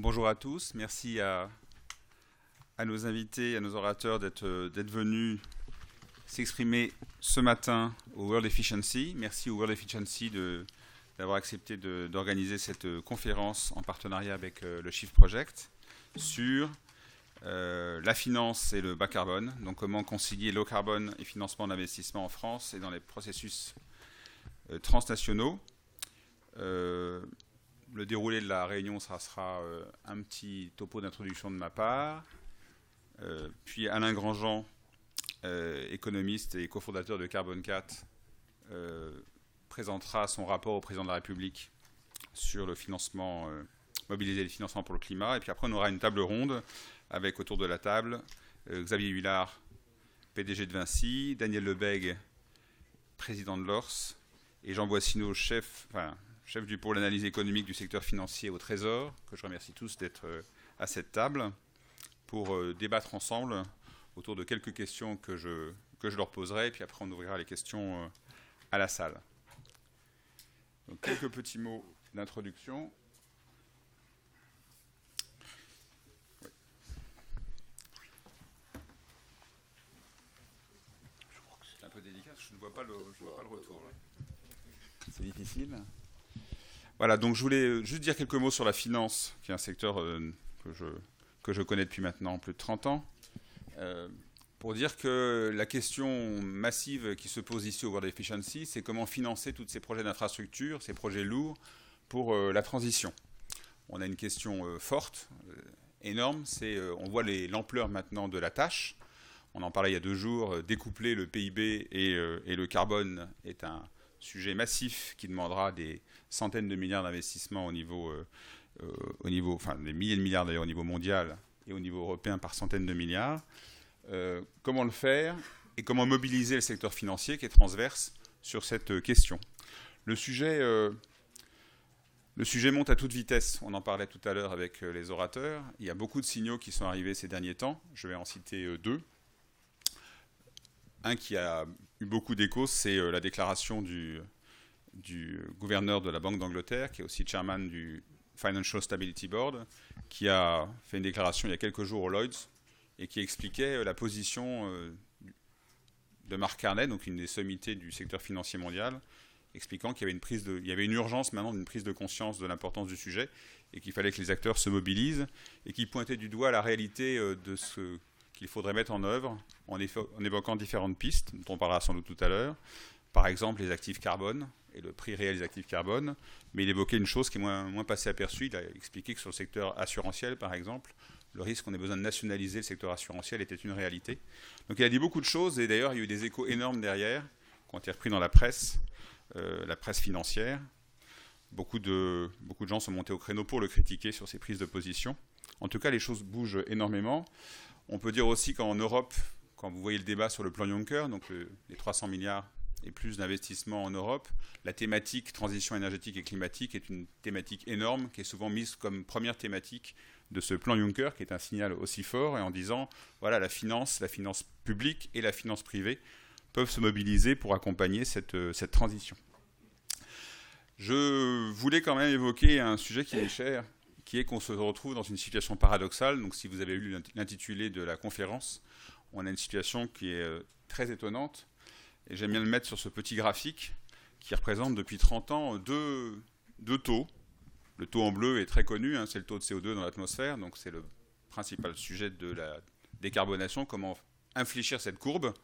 Bonjour à tous, merci à nos invités, à nos orateurs d'être venus s'exprimer ce matin au World Efficiency. Merci au World Efficiency d'avoir accepté d'organiser cette conférence en partenariat avec le Shift Project sur la finance et le bas carbone, donc comment concilier low carbone et financement d'investissement en France et dans les processus transnationaux. Le déroulé de la réunion sera un petit topo d'introduction de ma part, puis Alain Grandjean, économiste et cofondateur de Carbone 4, présentera son rapport au président de la République sur le financement, mobiliser les financements pour le climat, et puis après on aura une table ronde avec autour de la table Xavier Huillard, PDG de Vinci, Daniel Lebègue, président de l'ORS, et Jean Boissineau, chef du pôle analyse économique du secteur financier au Trésor, que je remercie tous d'être à cette table, pour débattre ensemble autour de quelques questions que je leur poserai, et puis après on ouvrira les questions à la salle. Donc, quelques petits mots d'introduction. Oui. C'est un peu délicat, je ne vois pas le retour. C'est difficile. Voilà, donc je voulais juste dire quelques mots sur la finance, qui est un secteur que je connais depuis maintenant plus de 30 ans, pour dire que la question massive qui se pose ici au World Efficiency, c'est comment financer tous ces projets d'infrastructure, ces projets lourds, pour la transition. On a une question forte, énorme, on voit l'ampleur maintenant de la tâche. On en parlait il y a 2 jours, découpler le PIB et le carbone est un sujet massif qui demandera des centaines de milliards d'investissements au niveau, des milliers de milliards d'ailleurs au niveau mondial et au niveau européen par centaines de milliards. Comment le faire et comment mobiliser le secteur financier qui est transverse sur cette question. Le sujet monte à toute vitesse, on en parlait tout à l'heure avec les orateurs. Il y a beaucoup de signaux qui sont arrivés ces derniers temps, je vais en citer 2. Un qui a eu beaucoup d'écho, c'est la déclaration du gouverneur de la Banque d'Angleterre, qui est aussi chairman du Financial Stability Board, qui a fait une déclaration il y a quelques jours au Lloyds et qui expliquait la position de Mark Carney, donc une des sommités du secteur financier mondial, expliquant qu'il y avait une urgence maintenant d'une prise de conscience de l'importance du sujet et qu'il fallait que les acteurs se mobilisent et qui pointait du doigt la réalité de ce qu'il faudrait mettre en œuvre en évoquant différentes pistes, dont on parlera sans doute tout à l'heure. Par exemple, les actifs carbone et le prix réel des actifs carbone. Mais il évoquait une chose qui est moins passée aperçue. Il a expliqué que sur le secteur assurantiel, par exemple, le risque qu'on ait besoin de nationaliser le secteur assurantiel était une réalité. Donc il a dit beaucoup de choses, et d'ailleurs il y a eu des échos énormes derrière, qui ont été repris dans la presse financière. Beaucoup de gens sont montés au créneau pour le critiquer sur ses prises de position. En tout cas, les choses bougent énormément. On peut dire aussi qu'en Europe, quand vous voyez le débat sur le plan Juncker, donc les 300 milliards et plus d'investissements en Europe, la thématique transition énergétique et climatique est une thématique énorme qui est souvent mise comme première thématique de ce plan Juncker, qui est un signal aussi fort, et en disant, voilà, la finance publique et la finance privée peuvent se mobiliser pour accompagner cette transition. Je voulais quand même évoquer un sujet qui est cher, qui est qu'on se retrouve dans une situation paradoxale. Donc si vous avez lu l'intitulé de la conférence, on a une situation qui est très étonnante. Et j'aime bien le mettre sur ce petit graphique qui représente depuis 30 ans deux taux. Le taux en bleu est très connu, hein, c'est le taux de CO2 dans l'atmosphère. Donc c'est le principal sujet de la décarbonation, comment infléchir cette courbe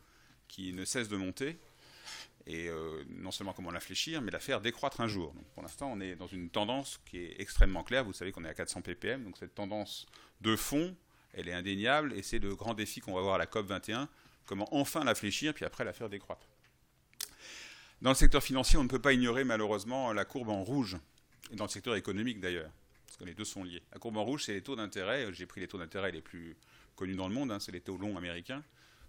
qui ne cesse de monter. Et non seulement comment l'infléchir, mais la faire décroître un jour. Donc pour l'instant, on est dans une tendance qui est extrêmement claire. Vous savez qu'on est à 400 ppm, donc cette tendance de fond, elle est indéniable, et c'est le grand défi qu'on va avoir à la COP21, comment enfin l'infléchir, puis après la faire décroître. Dans le secteur financier, on ne peut pas ignorer malheureusement la courbe en rouge, et dans le secteur économique d'ailleurs, parce que les deux sont liés. La courbe en rouge, c'est les taux d'intérêt. J'ai pris les taux d'intérêt les plus connus dans le monde, hein, c'est les taux longs américains,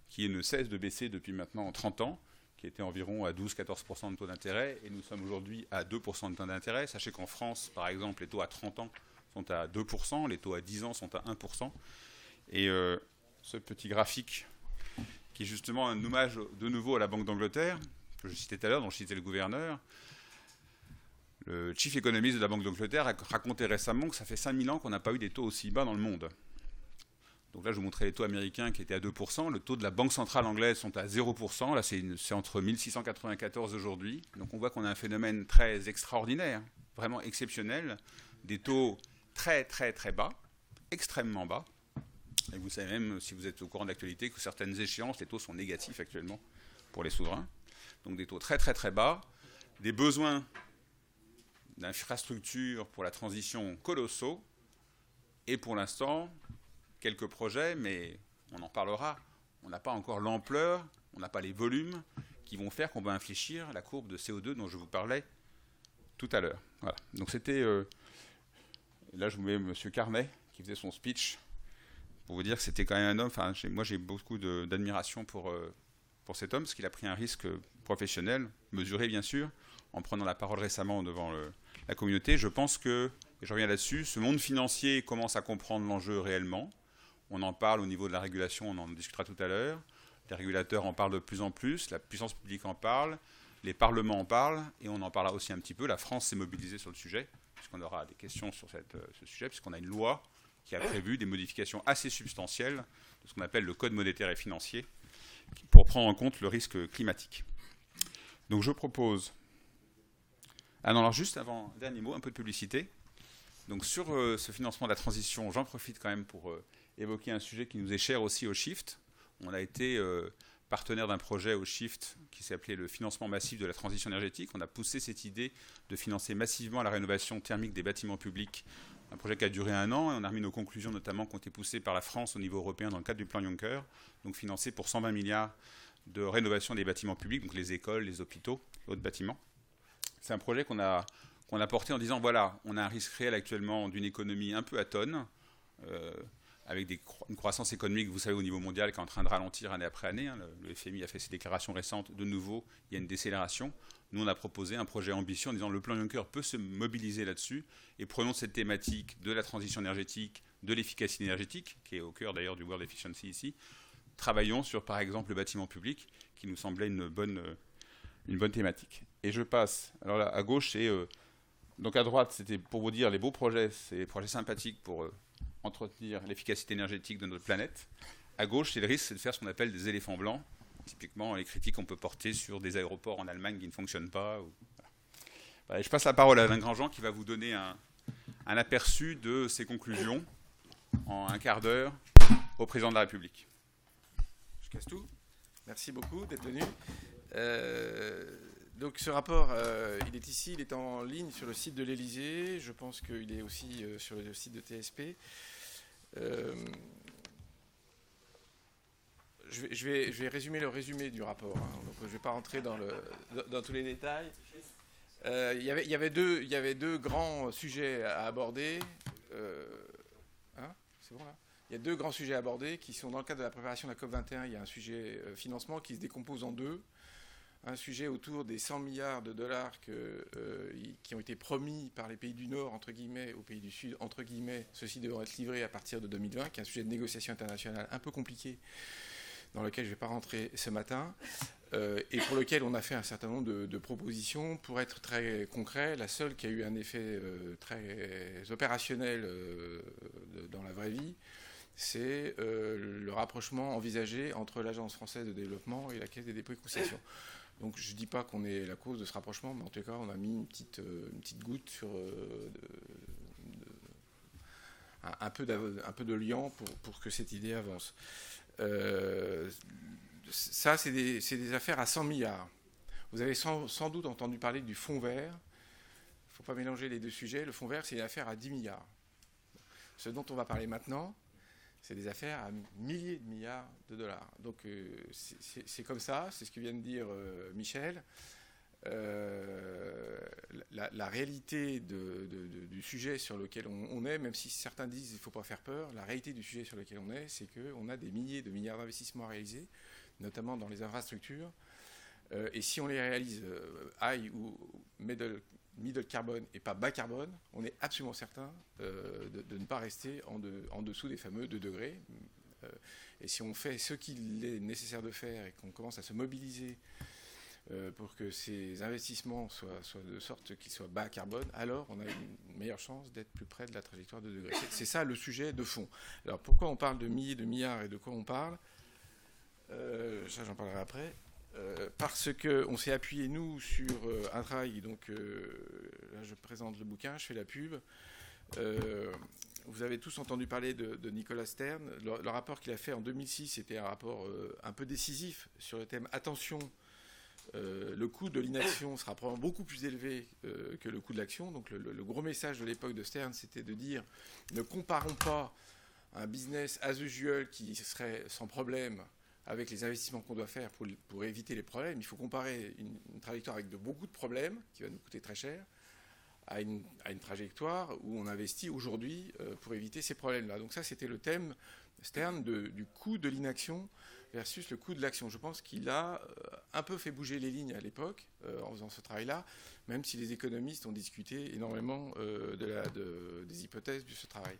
qui ne cessent de baisser depuis maintenant 30 ans, qui était environ à 12-14% de taux d'intérêt, et nous sommes aujourd'hui à 2% de taux d'intérêt. Sachez qu'en France, par exemple, les taux à 30 ans sont à 2%, les taux à 10 ans sont à 1%. Et ce petit graphique, qui est justement un hommage de nouveau à la Banque d'Angleterre, que je citais tout à l'heure, dont je citais le gouverneur, Le chief économiste de la Banque d'Angleterre a raconté récemment que ça fait 5000 ans qu'on n'a pas eu des taux aussi bas dans le monde. Donc là, je vous montrais les taux américains qui étaient à 2%. Le taux de la Banque centrale anglaise sont à 0%. Là, c'est entre 1694 aujourd'hui. Donc on voit qu'on a un phénomène très extraordinaire, vraiment exceptionnel. Des taux très, très, très bas, extrêmement bas. Et vous savez même, si vous êtes au courant de l'actualité, que certaines échéances, les taux sont négatifs actuellement pour les souverains. Donc des taux très, très, très bas. Des besoins d'infrastructures pour la transition colossaux. Et pour l'instant, quelques projets, mais on en parlera. On n'a pas encore l'ampleur, on n'a pas les volumes qui vont faire qu'on va infléchir la courbe de CO2 dont je vous parlais tout à l'heure. Voilà. Donc c'était... là, je vous mets M. Carnet qui faisait son speech pour vous dire que c'était quand même un homme... Enfin, moi, j'ai beaucoup d'admiration pour cet homme, parce qu'il a pris un risque professionnel, mesuré bien sûr, en prenant la parole récemment devant la communauté. Je pense que, et je reviens là-dessus, ce monde financier commence à comprendre l'enjeu réellement. On en parle au niveau de la régulation, on en discutera tout à l'heure. Les régulateurs en parlent de plus en plus, la puissance publique en parle, les parlements en parlent, et on en parlera aussi un petit peu. La France s'est mobilisée sur le sujet, puisqu'on aura des questions sur ce sujet, puisqu'on a une loi qui a prévu des modifications assez substantielles de ce qu'on appelle le Code monétaire et financier, pour prendre en compte le risque climatique. Donc je propose... Ah non, alors juste avant, dernier mot, un peu de publicité. Donc sur ce financement de la transition, j'en profite quand même pour évoquer un sujet qui nous est cher aussi au Shift. On a été partenaire d'un projet au Shift qui s'appelait le financement massif de la transition énergétique. On a poussé cette idée de financer massivement la rénovation thermique des bâtiments publics. Un projet qui a duré 1 an, et on a remis nos conclusions notamment qui ont été poussées par la France au niveau européen dans le cadre du plan Juncker, donc financé pour 120 milliards de rénovation des bâtiments publics, donc les écoles, les hôpitaux et autres bâtiments. C'est un projet qu'on a porté en disant, voilà, on a un risque réel actuellement d'une économie un peu atone, avec une croissance économique, vous savez, au niveau mondial, qui est en train de ralentir année après année. Hein. Le FMI a fait ses déclarations récentes. De nouveau, il y a une décélération. Nous, on a proposé un projet ambitieux en disant le plan Juncker peut se mobiliser là-dessus, et prenons cette thématique de la transition énergétique, de l'efficacité énergétique, qui est au cœur d'ailleurs du World Efficiency ici. Travaillons sur, par exemple, le bâtiment public, qui nous semblait une bonne thématique. Et je passe. Alors là, à gauche, c'est... donc à droite, c'était pour vous dire les beaux projets, c'est des projets sympathiques pour entretenir l'efficacité énergétique de notre planète. À gauche, c'est le risque, c'est de faire ce qu'on appelle des éléphants blancs. Typiquement, les critiques qu'on peut porter sur des aéroports en Allemagne qui ne fonctionnent pas. Voilà, je passe la parole à Alain Grandjean qui va vous donner un aperçu de ses conclusions en un quart d'heure au président de la République. Je casse tout. Merci beaucoup d'être venu. Donc ce rapport, il est ici, il est en ligne sur le site de l'Élysée. Je pense qu'il est aussi sur le site de TSP. Je vais résumer le résumé du rapport. Hein. Donc, je ne vais pas rentrer dans tous les détails. Il y avait deux grands sujets à aborder. C'est bon là ? Il y a 2 grands sujets à aborder qui sont dans le cadre de la préparation de la COP21. Il y a un sujet financement qui se décompose en 2. Un sujet autour des 100 milliards de dollars qui ont été promis par les pays du Nord, entre guillemets, aux pays du Sud, entre guillemets. Ceux-ci devront être livrés à partir de 2020, qui est un sujet de négociation internationale un peu compliqué, dans lequel je ne vais pas rentrer ce matin, et pour lequel on a fait un certain nombre de propositions. Pour être très concret, la seule qui a eu un effet très opérationnel dans la vraie vie, c'est le rapprochement envisagé entre l'Agence française de développement et la Caisse des dépôts et concessions. Donc je ne dis pas qu'on est la cause de ce rapprochement, mais en tout cas on a mis une petite goutte sur un peu de liant pour que cette idée avance. Ça, c'est des affaires à 100 milliards. Vous avez sans doute entendu parler du fonds vert. Il ne faut pas mélanger les 2 sujets. Le fonds vert, c'est une affaire à 10 milliards. Ce dont on va parler maintenant, c'est des affaires à milliers de milliards de dollars. Donc c'est comme ça, c'est ce que vient de dire Michel. La réalité du sujet sur lequel on est, même si certains disent qu'il ne faut pas faire peur, la réalité du sujet sur lequel on est, c'est qu'on a des milliers de milliards d'investissements à réaliser, notamment dans les infrastructures. Et si on les réalise high ou middle carbone et pas bas carbone, on est absolument certain de ne pas rester en dessous des fameux 2 degrés. Et si on fait ce qu'il est nécessaire de faire et qu'on commence à se mobiliser pour que ces investissements soient de sorte qu'ils soient bas carbone, alors on a une meilleure chance d'être plus près de la trajectoire de 2 degrés. C'est ça le sujet de fond. Alors pourquoi on parle de milliers de milliards et de quoi on parle ça, j'en parlerai après. Parce qu'on s'est appuyé, nous, sur un travail. Donc, là, je présente le bouquin, je fais la pub. Vous avez tous entendu parler de Nicolas Stern. Le rapport qu'il a fait en 2006 était un rapport un peu décisif sur le thème attention. Le coût de l'inaction sera probablement beaucoup plus élevé que le coût de l'action. Donc, le gros message de l'époque de Stern, c'était de dire ne comparons pas un business as usual qui serait sans problème avec les investissements qu'on doit faire pour éviter les problèmes. Il faut comparer une trajectoire avec beaucoup de problèmes, qui va nous coûter très cher, à une trajectoire où on investit aujourd'hui pour éviter ces problèmes-là. Donc ça, c'était le thème Stern du coût de l'inaction versus le coût de l'action. Je pense qu'il a un peu fait bouger les lignes à l'époque en faisant ce travail-là, même si les économistes ont discuté énormément des hypothèses de ce travail.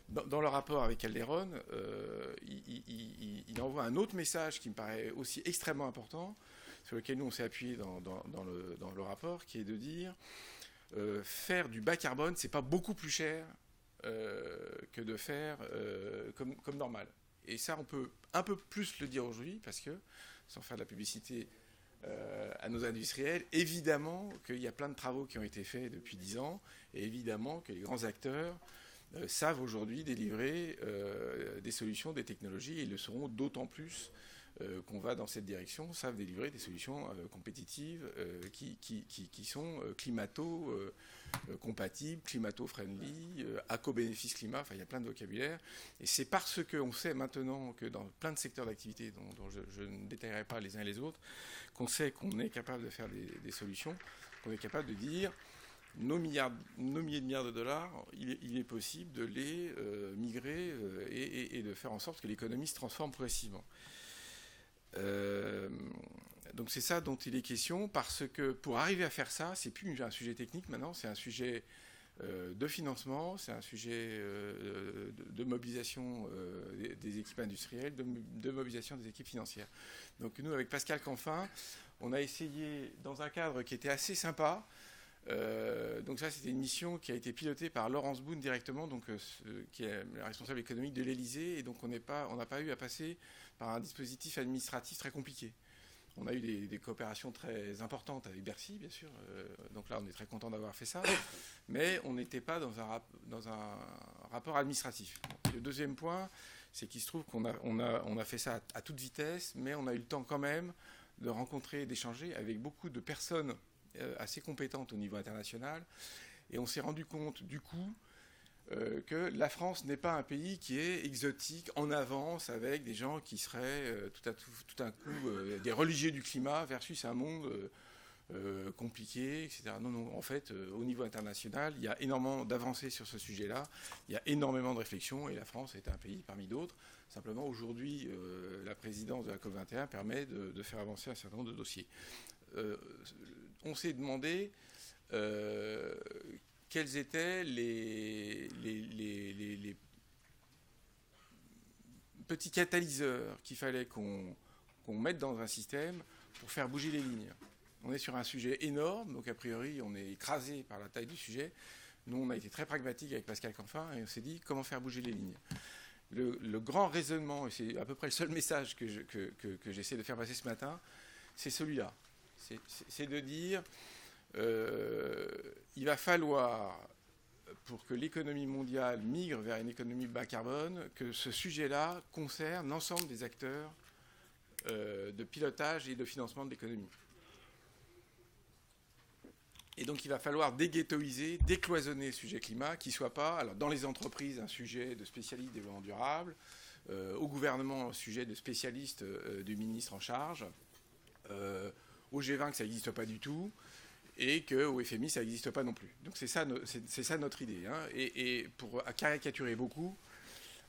Dans le rapport avec Calderon, il envoie un autre message qui me paraît aussi extrêmement important, sur lequel nous on s'est appuyé dans le rapport, qui est de dire faire du bas carbone, c'est pas beaucoup plus cher que de faire comme normal. Et ça, on peut un peu plus le dire aujourd'hui, parce que, sans faire de la publicité à nos industriels, évidemment qu'il y a plein de travaux qui ont été faits depuis 10 ans, et évidemment que les grands acteurs savent aujourd'hui délivrer des solutions, des technologies, et ils le seront d'autant plus qu'on va dans cette direction, savent délivrer des solutions compétitives qui sont climato-compatibles, climato-friendly, à co-bénéfice climat, enfin il y a plein de vocabulaire. Et c'est parce qu'on sait maintenant que dans plein de secteurs d'activité, dont je ne détaillerai pas les uns et les autres, qu'on sait qu'on est capable de faire des solutions, qu'on est capable de dire nos milliers de milliards de dollars, il est possible de les migrer et de faire en sorte que l'économie se transforme progressivement. Donc c'est ça dont il est question, parce que pour arriver à faire ça, c'est plus un sujet technique maintenant, c'est un sujet de financement, c'est un sujet de mobilisation des équipes industrielles, de mobilisation des équipes financières. Donc nous, avec Pascal Canfin, on a essayé, dans un cadre qui était assez sympa, donc ça, c'était une mission qui a été pilotée par Laurence Boone directement, donc, qui est la responsable économique de l'Élysée, et donc on n'a pas eu à passer par un dispositif administratif très compliqué. On a eu des coopérations très importantes avec Bercy, bien sûr, donc là on est très content d'avoir fait ça, mais on n'était pas dans un rapport administratif. Et le deuxième point, c'est qu'il se trouve qu'on a fait ça à toute vitesse, mais on a eu le temps quand même de rencontrer, d'échanger avec beaucoup de personnes assez compétentes au niveau international, et on s'est rendu compte du coup que la France n'est pas un pays qui est exotique, en avance, avec des gens qui seraient tout un coup des religieux du climat versus un monde compliqué, etc. Non, en fait, au niveau international, il y a énormément d'avancées sur ce sujet-là, il y a énormément de réflexions, et la France est un pays parmi d'autres. Simplement, aujourd'hui, la présidence de la COP21 permet de faire avancer un certain nombre de dossiers. On s'est demandé quels étaient les petits catalyseurs qu'il fallait qu'on mette dans un système pour faire bouger les lignes. On est sur un sujet énorme, donc a priori on est écrasé par la taille du sujet. Nous on a été très pragmatique avec Pascal Canfin et on s'est dit comment faire bouger les lignes. Le grand raisonnement, et c'est à peu près le seul message que j'essaie de faire passer ce matin, c'est celui-là. C'est de dire il va falloir, pour que l'économie mondiale migre vers une économie bas carbone, que ce sujet-là concerne l'ensemble des acteurs de pilotage et de financement de l'économie. Et donc il va falloir déghettoiser, décloisonner le sujet climat, qui ne soit pas, alors dans les entreprises, un sujet de spécialistes développement durable, au gouvernement, un sujet de spécialistes du ministre en charge, au G20 que ça n'existe pas du tout, et qu'au FMI ça n'existe pas non plus. Donc c'est ça notre idée. Hein. Et pour caricaturer beaucoup,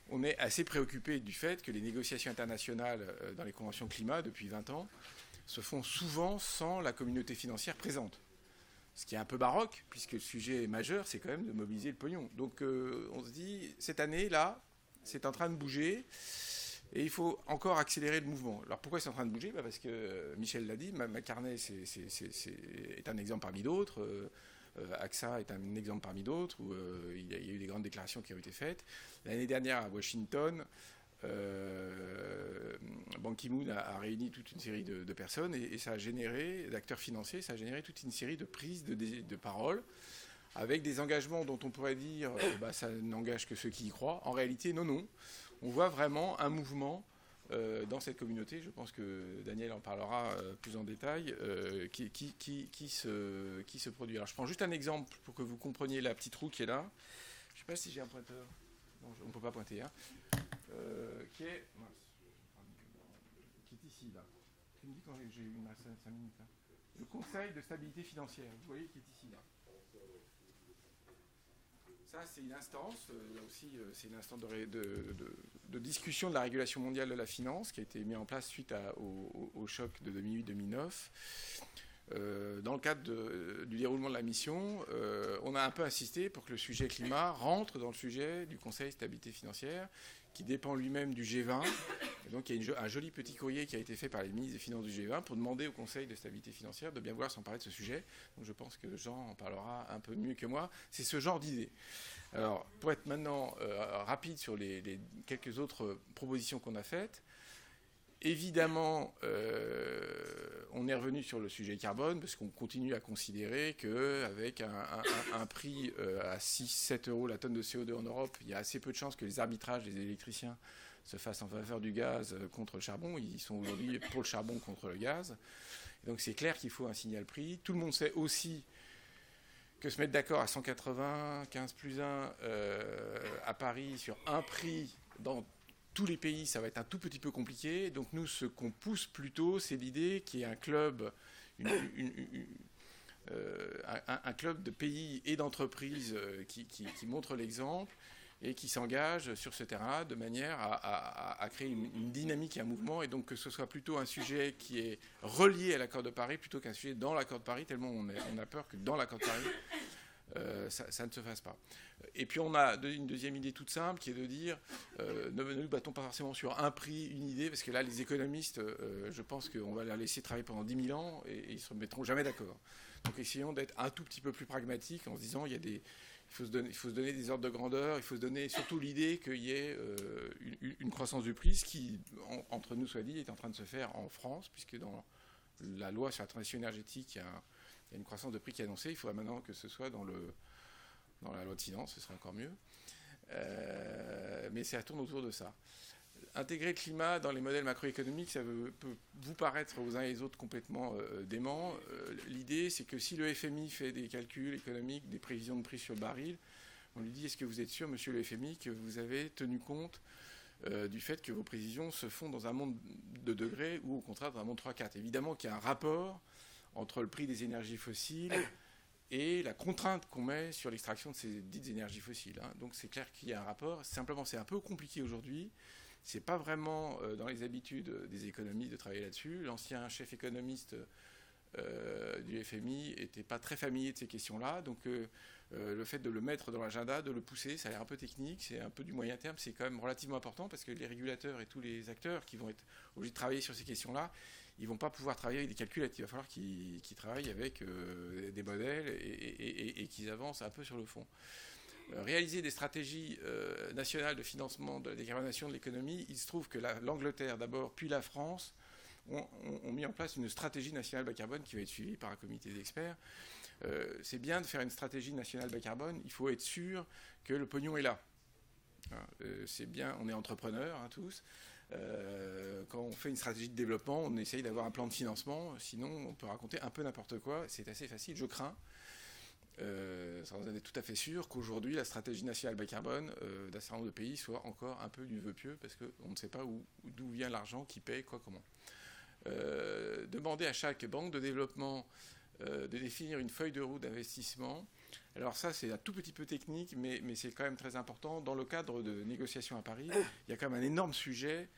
on est assez préoccupé du fait que les négociations internationales dans les conventions climat depuis 20 ans se font souvent sans la communauté financière présente. Ce qui est un peu baroque, puisque le sujet majeur, c'est quand même de mobiliser le pognon. Donc on se dit, cette année, là, c'est en train de bouger. Et il faut encore accélérer le mouvement. Alors pourquoi c'est en train de bouger ? Parce que Michel l'a dit, Macarney est un exemple parmi d'autres. AXA est un exemple parmi d'autres, où il y a eu des grandes déclarations qui ont été faites. L'année dernière, à Washington, Ban Ki-moon a réuni toute une série de personnes et ça a généré, d'acteurs financiers, ça a généré toute une série de prises de parole avec des engagements dont on pourrait dire ça n'engage que ceux qui y croient. En réalité, non. On voit vraiment un mouvement dans cette communauté, je pense que Daniel en parlera plus en détail, qui se produit. Alors je prends juste un exemple pour que vous compreniez la petite roue qui est là. Je ne sais pas si j'ai un pointeur. Non, on ne peut pas pointer. Hein. Qui est ici, là. Tu me dis quand j'ai une 5 minutes. Hein. Le Conseil de stabilité financière, vous voyez, qui est ici, là. Ça, c'est une instance, là aussi, c'est une instance de discussion de la régulation mondiale de la finance qui a été mise en place suite au choc de 2008-2009. Dans le cadre du déroulement de la mission, on a un peu insisté pour que le sujet climat rentre dans le sujet du Conseil de stabilité financière, qui dépend lui-même du G20. Et donc il y a un joli petit courrier qui a été fait par les ministres des Finances du G20 pour demander au Conseil de stabilité financière de bien vouloir s'emparer de ce sujet. Donc je pense que Jean en parlera un peu mieux que moi. C'est ce genre d'idée. Alors pour être maintenant rapide sur les quelques autres propositions qu'on a faites, évidemment, on est revenu sur le sujet carbone parce qu'on continue à considérer qu'avec un prix à 6-7 euros la tonne de CO2 en Europe, il y a assez peu de chances que les arbitrages des électriciens se fassent en faveur du gaz contre le charbon. Ils sont aujourd'hui pour le charbon contre le gaz. Et donc c'est clair qu'il faut un signal prix. Tout le monde sait aussi que se mettre d'accord à 180, 15 plus 1 à Paris sur un prix dans tous les pays, ça va être un tout petit peu compliqué. Donc nous, ce qu'on pousse plutôt, c'est l'idée qu'il y ait un club, un club de pays et d'entreprises qui montre l'exemple et qui s'engage sur ce terrain de manière à créer une dynamique et un mouvement, et donc que ce soit plutôt un sujet qui est relié à l'accord de Paris plutôt qu'un sujet dans l'accord de Paris, tellement on a peur que dans l'accord de Paris, ça ne se fasse pas. Et puis on a une deuxième idée toute simple qui est de dire ne nous battons pas forcément sur un prix, une idée, parce que là les économistes, je pense qu'on va les laisser travailler pendant 10 000 ans et ils ne se mettront jamais d'accord. Donc essayons d'être un tout petit peu plus pragmatiques en se disant il faut se donner des ordres de grandeur, il faut se donner surtout l'idée qu'il y ait une croissance du prix, ce qui, entre nous soit dit, est en train de se faire en France, puisque dans la loi sur la transition énergétique, il y a une croissance de prix qui est annoncée. Il faudra maintenant que ce soit dans la loi de finances, ce serait encore mieux. Mais ça tourne autour de ça. Intégrer le climat dans les modèles macroéconomiques, ça peut vous paraître aux uns et aux autres complètement dément. L'idée, c'est que si le FMI fait des calculs économiques, des prévisions de prix sur le baril, on lui dit, est-ce que vous êtes sûr, monsieur le FMI, que vous avez tenu compte du fait que vos prévisions se font dans un monde de degrés ou au contraire dans un monde 3-4 ? Évidemment qu'il y a un rapport entre le prix des énergies fossiles et la contrainte qu'on met sur l'extraction de ces dites énergies fossiles. Hein. Donc c'est clair qu'il y a un rapport. Simplement, c'est un peu compliqué aujourd'hui. Ce n'est pas vraiment dans les habitudes des économistes de travailler là-dessus. L'ancien chef économiste du FMI n'était pas très familier de ces questions-là. Donc le fait de le mettre dans l'agenda, de le pousser, ça a l'air un peu technique, c'est un peu du moyen terme, c'est quand même relativement important parce que les régulateurs et tous les acteurs qui vont être obligés de travailler sur ces questions-là, ils ne vont pas pouvoir travailler avec des calculettes. Il va falloir qu'ils travaillent avec des modèles et qu'ils avancent un peu sur le fond. Réaliser des stratégies nationales de financement de la décarbonation de l'économie, il se trouve que l'Angleterre d'abord, puis la France, ont mis en place une stratégie nationale bas carbone qui va être suivie par un comité d'experts. C'est bien de faire une stratégie nationale bas carbone, il faut être sûr que le pognon est là. C'est bien, on est entrepreneurs tous. Quand on fait une stratégie de développement, on essaye d'avoir un plan de financement, sinon on peut raconter un peu n'importe quoi, c'est assez facile, je crains. Sans en être tout à fait sûr qu'aujourd'hui la stratégie nationale bas carbone d'un certain nombre de pays soit encore un peu du vœu pieux parce qu'on ne sait pas d'où vient l'argent, qui paye, quoi, comment. Demander à chaque banque de développement de définir une feuille de route d'investissement. Alors ça, c'est un tout petit peu technique, mais c'est quand même très important. Dans le cadre de négociations à Paris, il y a quand même un énorme sujet,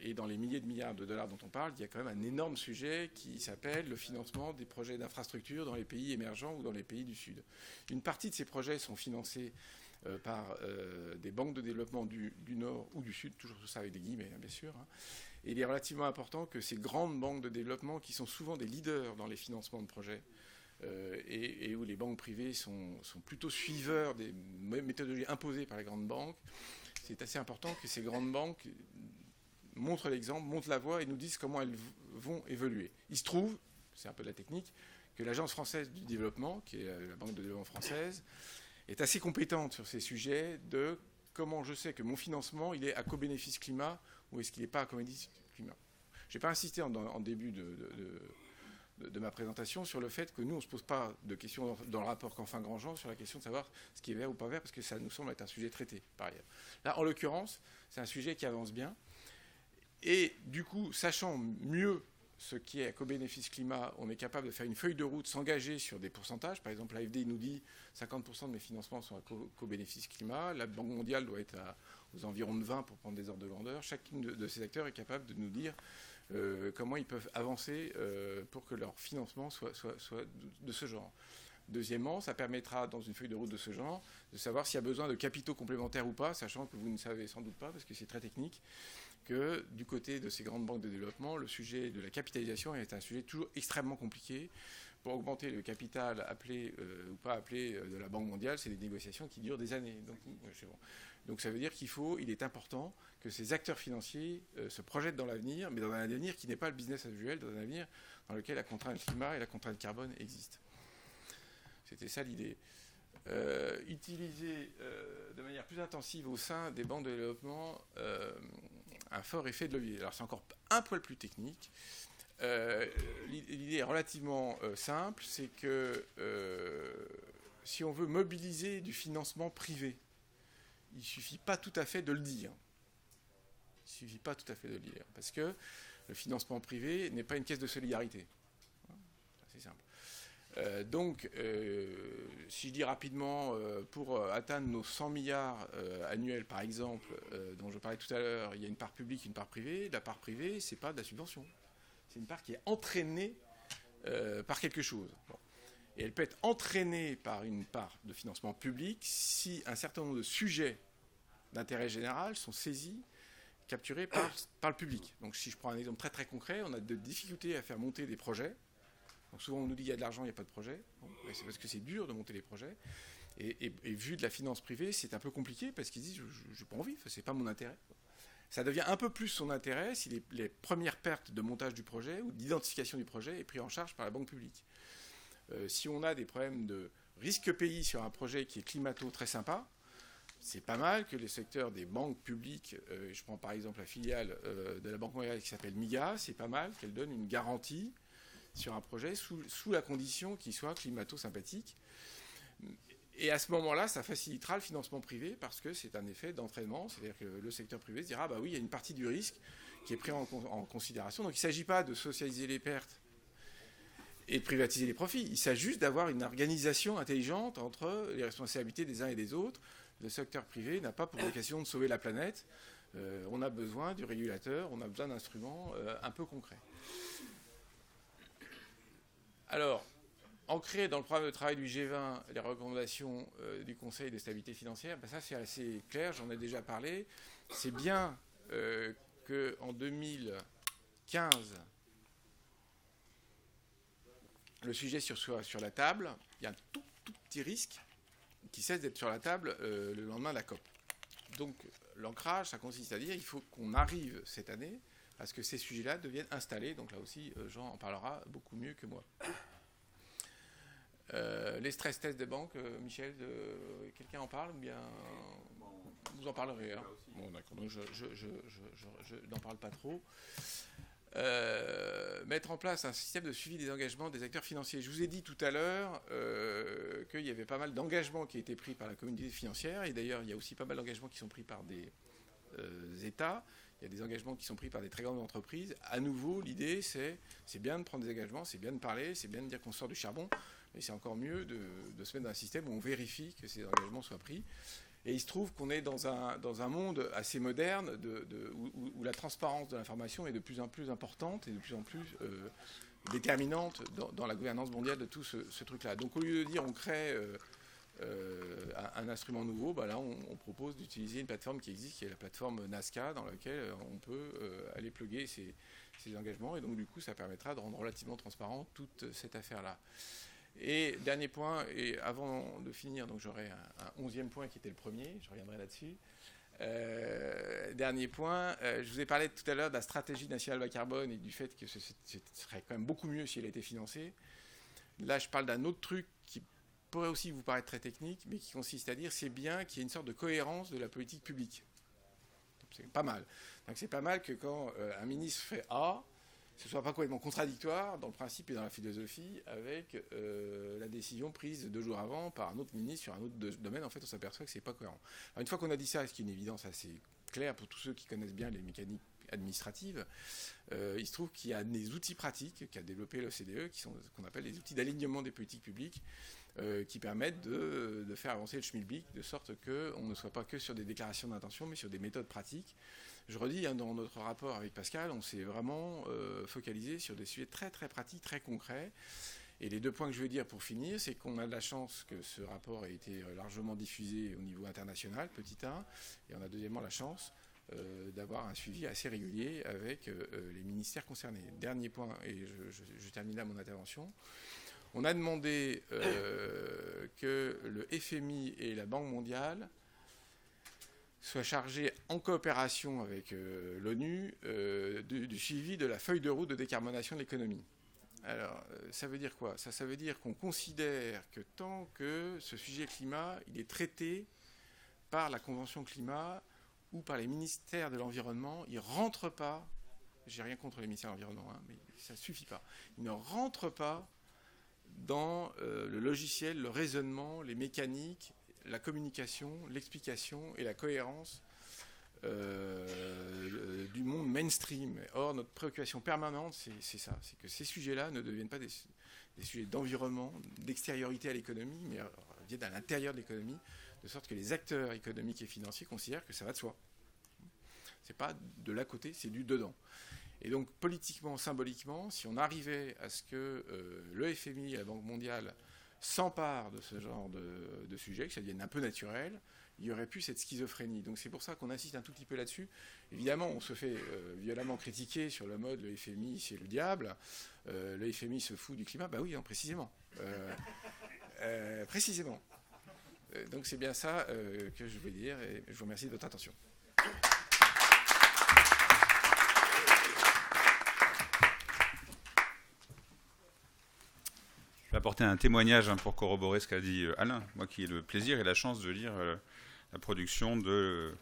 et dans les milliers de milliards de dollars dont on parle, il y a quand même un énorme sujet qui s'appelle le financement des projets d'infrastructure dans les pays émergents ou dans les pays du Sud. Une partie de ces projets sont financés par des banques de développement du Nord ou du Sud, toujours tout ça avec des guillemets, bien sûr. Hein. Et il est relativement important que ces grandes banques de développement, qui sont souvent des leaders dans les financements de projets, et où les banques privées sont plutôt suiveurs des méthodologies imposées par les grandes banques, c'est assez important que ces grandes banques montrent l'exemple, montrent la voie et nous disent comment elles vont évoluer. Il se trouve, c'est un peu de la technique, que l'Agence française du développement, qui est la banque de développement française, est assez compétente sur ces sujets de comment je sais que mon financement, il est à co-bénéfice climat ou est-ce qu'il n'est pas à co-bénéfice climat. Je n'ai pas insisté en début de ma présentation sur le fait que nous, on ne se pose pas de questions dans le rapport qu'enfin Grandjean sur la question de savoir ce qui est vert ou pas vert, parce que ça nous semble être un sujet traité, par ailleurs. Là, en l'occurrence, c'est un sujet qui avance bien. Et du coup, sachant mieux ce qui est à co-bénéfice climat, on est capable de faire une feuille de route, s'engager sur des pourcentages. Par exemple, l'AFD nous dit 50% de mes financements sont à co-bénéfice climat. La Banque mondiale doit être aux environs de 20 pour prendre des ordres de grandeur. Chacun de ces acteurs est capable de nous dire comment ils peuvent avancer pour que leur financement soit de ce genre. Deuxièmement, ça permettra, dans une feuille de route de ce genre, de savoir s'il y a besoin de capitaux complémentaires ou pas, sachant que vous ne savez sans doute pas, parce que c'est très technique, que du côté de ces grandes banques de développement, le sujet de la capitalisation est un sujet toujours extrêmement compliqué. Pour augmenter le capital appelé ou pas appelé de la Banque mondiale, c'est des négociations qui durent des années. Donc ça veut dire il est important que ces acteurs financiers se projettent dans l'avenir, mais dans un avenir qui n'est pas le business as usual, dans un avenir dans lequel la contrainte climat et la contrainte carbone existent. C'était ça l'idée. Utiliser de manière plus intensive au sein des banques de développement un fort effet de levier. Alors c'est encore un poil plus technique. L'idée est relativement simple, c'est que si on veut mobiliser du financement privé, il ne suffit pas tout à fait de le dire. Il ne suffit pas tout à fait de le dire, parce que le financement privé n'est pas une caisse de solidarité. C'est simple. Donc, si je dis rapidement, pour atteindre nos 100 milliards annuels, par exemple, dont je parlais tout à l'heure, il y a une part publique, une part privée. La part privée, ce n'est pas de la subvention. C'est une part qui est entraînée par quelque chose. Bon. Et elle peut être entraînée par une part de financement public si un certain nombre de sujets d'intérêt général sont saisis, capturés par le public. Donc, si je prends un exemple très très concret, on a de difficultés à faire monter des projets. Donc souvent on nous dit qu'il y a de l'argent, il n'y a pas de projet. Bon, c'est parce que c'est dur de monter les projets. Et vu de la finance privée, c'est un peu compliqué parce qu'ils disent je n'ai pas envie, c'est pas mon intérêt. Ça devient un peu plus son intérêt si les premières pertes de montage du projet ou d'identification du projet est pris en charge par la banque publique. Si on a des problèmes de risque pays sur un projet qui est climato très sympa, c'est pas mal que le secteur des banques publiques, je prends par exemple la filiale de la Banque mondiale qui s'appelle MIGA, c'est pas mal qu'elle donne une garantie sur un projet sous la condition qu'il soit climato-sympathique. Et à ce moment-là, ça facilitera le financement privé parce que c'est un effet d'entraînement. C'est-à-dire que le secteur privé se dira, bah oui, il y a une partie du risque qui est pris en considération. Donc il ne s'agit pas de socialiser les pertes et de privatiser les profits. Il s'agit juste d'avoir une organisation intelligente entre les responsabilités des uns et des autres. Le secteur privé n'a pas pour vocation de sauver la planète. On a besoin du régulateur, on a besoin d'instruments un peu concrets. Alors, ancrer dans le programme de travail du G20 les recommandations du Conseil de stabilité financière, ben ça c'est assez clair, j'en ai déjà parlé. C'est bien qu'en 2015, le sujet soit sur la table. Il y a un tout petit risque qui cesse d'être sur la table le lendemain de la COP. Donc l'ancrage, ça consiste à dire qu'il faut qu'on arrive cette année à ce que ces sujets-là deviennent installés. Donc là aussi, Jean en parlera beaucoup mieux que moi. Les stress tests des banques, Michel, quelqu'un en parle ou bien vous en parlerez hein. Bon, d'accord, donc je n'en parle pas trop. Mettre en place un système de suivi des engagements des acteurs financiers. Je vous ai dit tout à l'heure qu'il y avait pas mal d'engagements qui étaient pris par la communauté financière, et d'ailleurs il y a aussi pas mal d'engagements qui sont pris par des États, il y a des engagements qui sont pris par des très grandes entreprises. À nouveau, l'idée c'est bien de prendre des engagements, c'est bien de parler, c'est bien de dire qu'on sort du charbon, mais c'est encore mieux de se mettre dans un système où on vérifie que ces engagements soient pris. Et il se trouve qu'on est dans un monde assez moderne où la transparence de l'information est de plus en plus importante et de plus en plus déterminante dans la gouvernance mondiale de tout ce truc-là. Donc au lieu de dire on crée un instrument nouveau, là on propose d'utiliser une plateforme qui existe, qui est la plateforme Nazca, dans laquelle on peut aller plugger ces engagements, et donc du coup ça permettra de rendre relativement transparent toute cette affaire-là. Et dernier point, et avant de finir, donc j'aurai un 11e point qui était le premier, je reviendrai là-dessus. Dernier point, je vous ai parlé tout à l'heure de la stratégie nationale bas carbone et du fait que ce serait quand même beaucoup mieux si elle était financée. Là, je parle d'un autre truc qui pourrait aussi vous paraître très technique, mais qui consiste à dire c'est bien qu'il y ait une sorte de cohérence de la politique publique. C'est pas mal. Donc c'est pas mal que quand un ministre fait A, ce ne soit pas complètement contradictoire dans le principe et dans la philosophie avec la décision prise 2 jours avant par un autre ministre sur un autre domaine. En fait, on s'aperçoit que ce n'est pas cohérent. Alors, une fois qu'on a dit ça, ce qui est une évidence assez claire pour tous ceux qui connaissent bien les mécaniques administratives, il se trouve qu'il y a des outils pratiques qu'a développé l'OCDE, qui sont ce qu'on appelle les outils d'alignement des politiques publiques, qui permettent de faire avancer le schmilblick, de sorte qu'on ne soit pas que sur des déclarations d'intention, mais sur des méthodes pratiques. Je redis, dans notre rapport avec Pascal, on s'est vraiment focalisé sur des sujets très très pratiques, très concrets. Et les 2 points que je veux dire pour finir, c'est qu'on a de la chance que ce rapport ait été largement diffusé au niveau international, petit 1, et on a deuxièmement la chance d'avoir un suivi assez régulier avec les ministères concernés. Dernier point, et je termine là mon intervention. On a demandé que le FMI et la Banque mondiale soient chargés, en coopération avec l'ONU, du suivi de la feuille de route de décarbonation de l'économie. Alors, ça veut dire quoi ? Ça veut dire qu'on considère que tant que ce sujet climat, il est traité par la Convention climat ou par les ministères de l'environnement, il ne rentre pas, j'ai rien contre les ministères de l'environnement, mais ça ne suffit pas, il ne rentre pas dans le logiciel, le raisonnement, les mécaniques, la communication, l'explication et la cohérence du monde mainstream. Or, notre préoccupation permanente, c'est ça, c'est que ces sujets-là ne deviennent pas des sujets d'environnement, d'extériorité à l'économie, mais viennent à l'intérieur de l'économie, de sorte que les acteurs économiques et financiers considèrent que ça va de soi. C'est pas de l'à côté, c'est du dedans. Et donc, politiquement, symboliquement, si on arrivait à ce que le FMI et la Banque mondiale s'emparent de ce genre de sujet, que ça devienne un peu naturel, il y aurait plus cette schizophrénie. Donc c'est pour ça qu'on insiste un tout petit peu là-dessus. Évidemment, on se fait violemment critiquer sur le mode le FMI, c'est le diable. Le FMI se fout du climat. Bah oui, hein, précisément. Précisément. Donc c'est bien ça que je voulais dire, et je vous remercie de votre attention. Je vais apporter un témoignage pour corroborer ce qu'a dit Alain. Moi qui ai le plaisir et la chance de lire la production de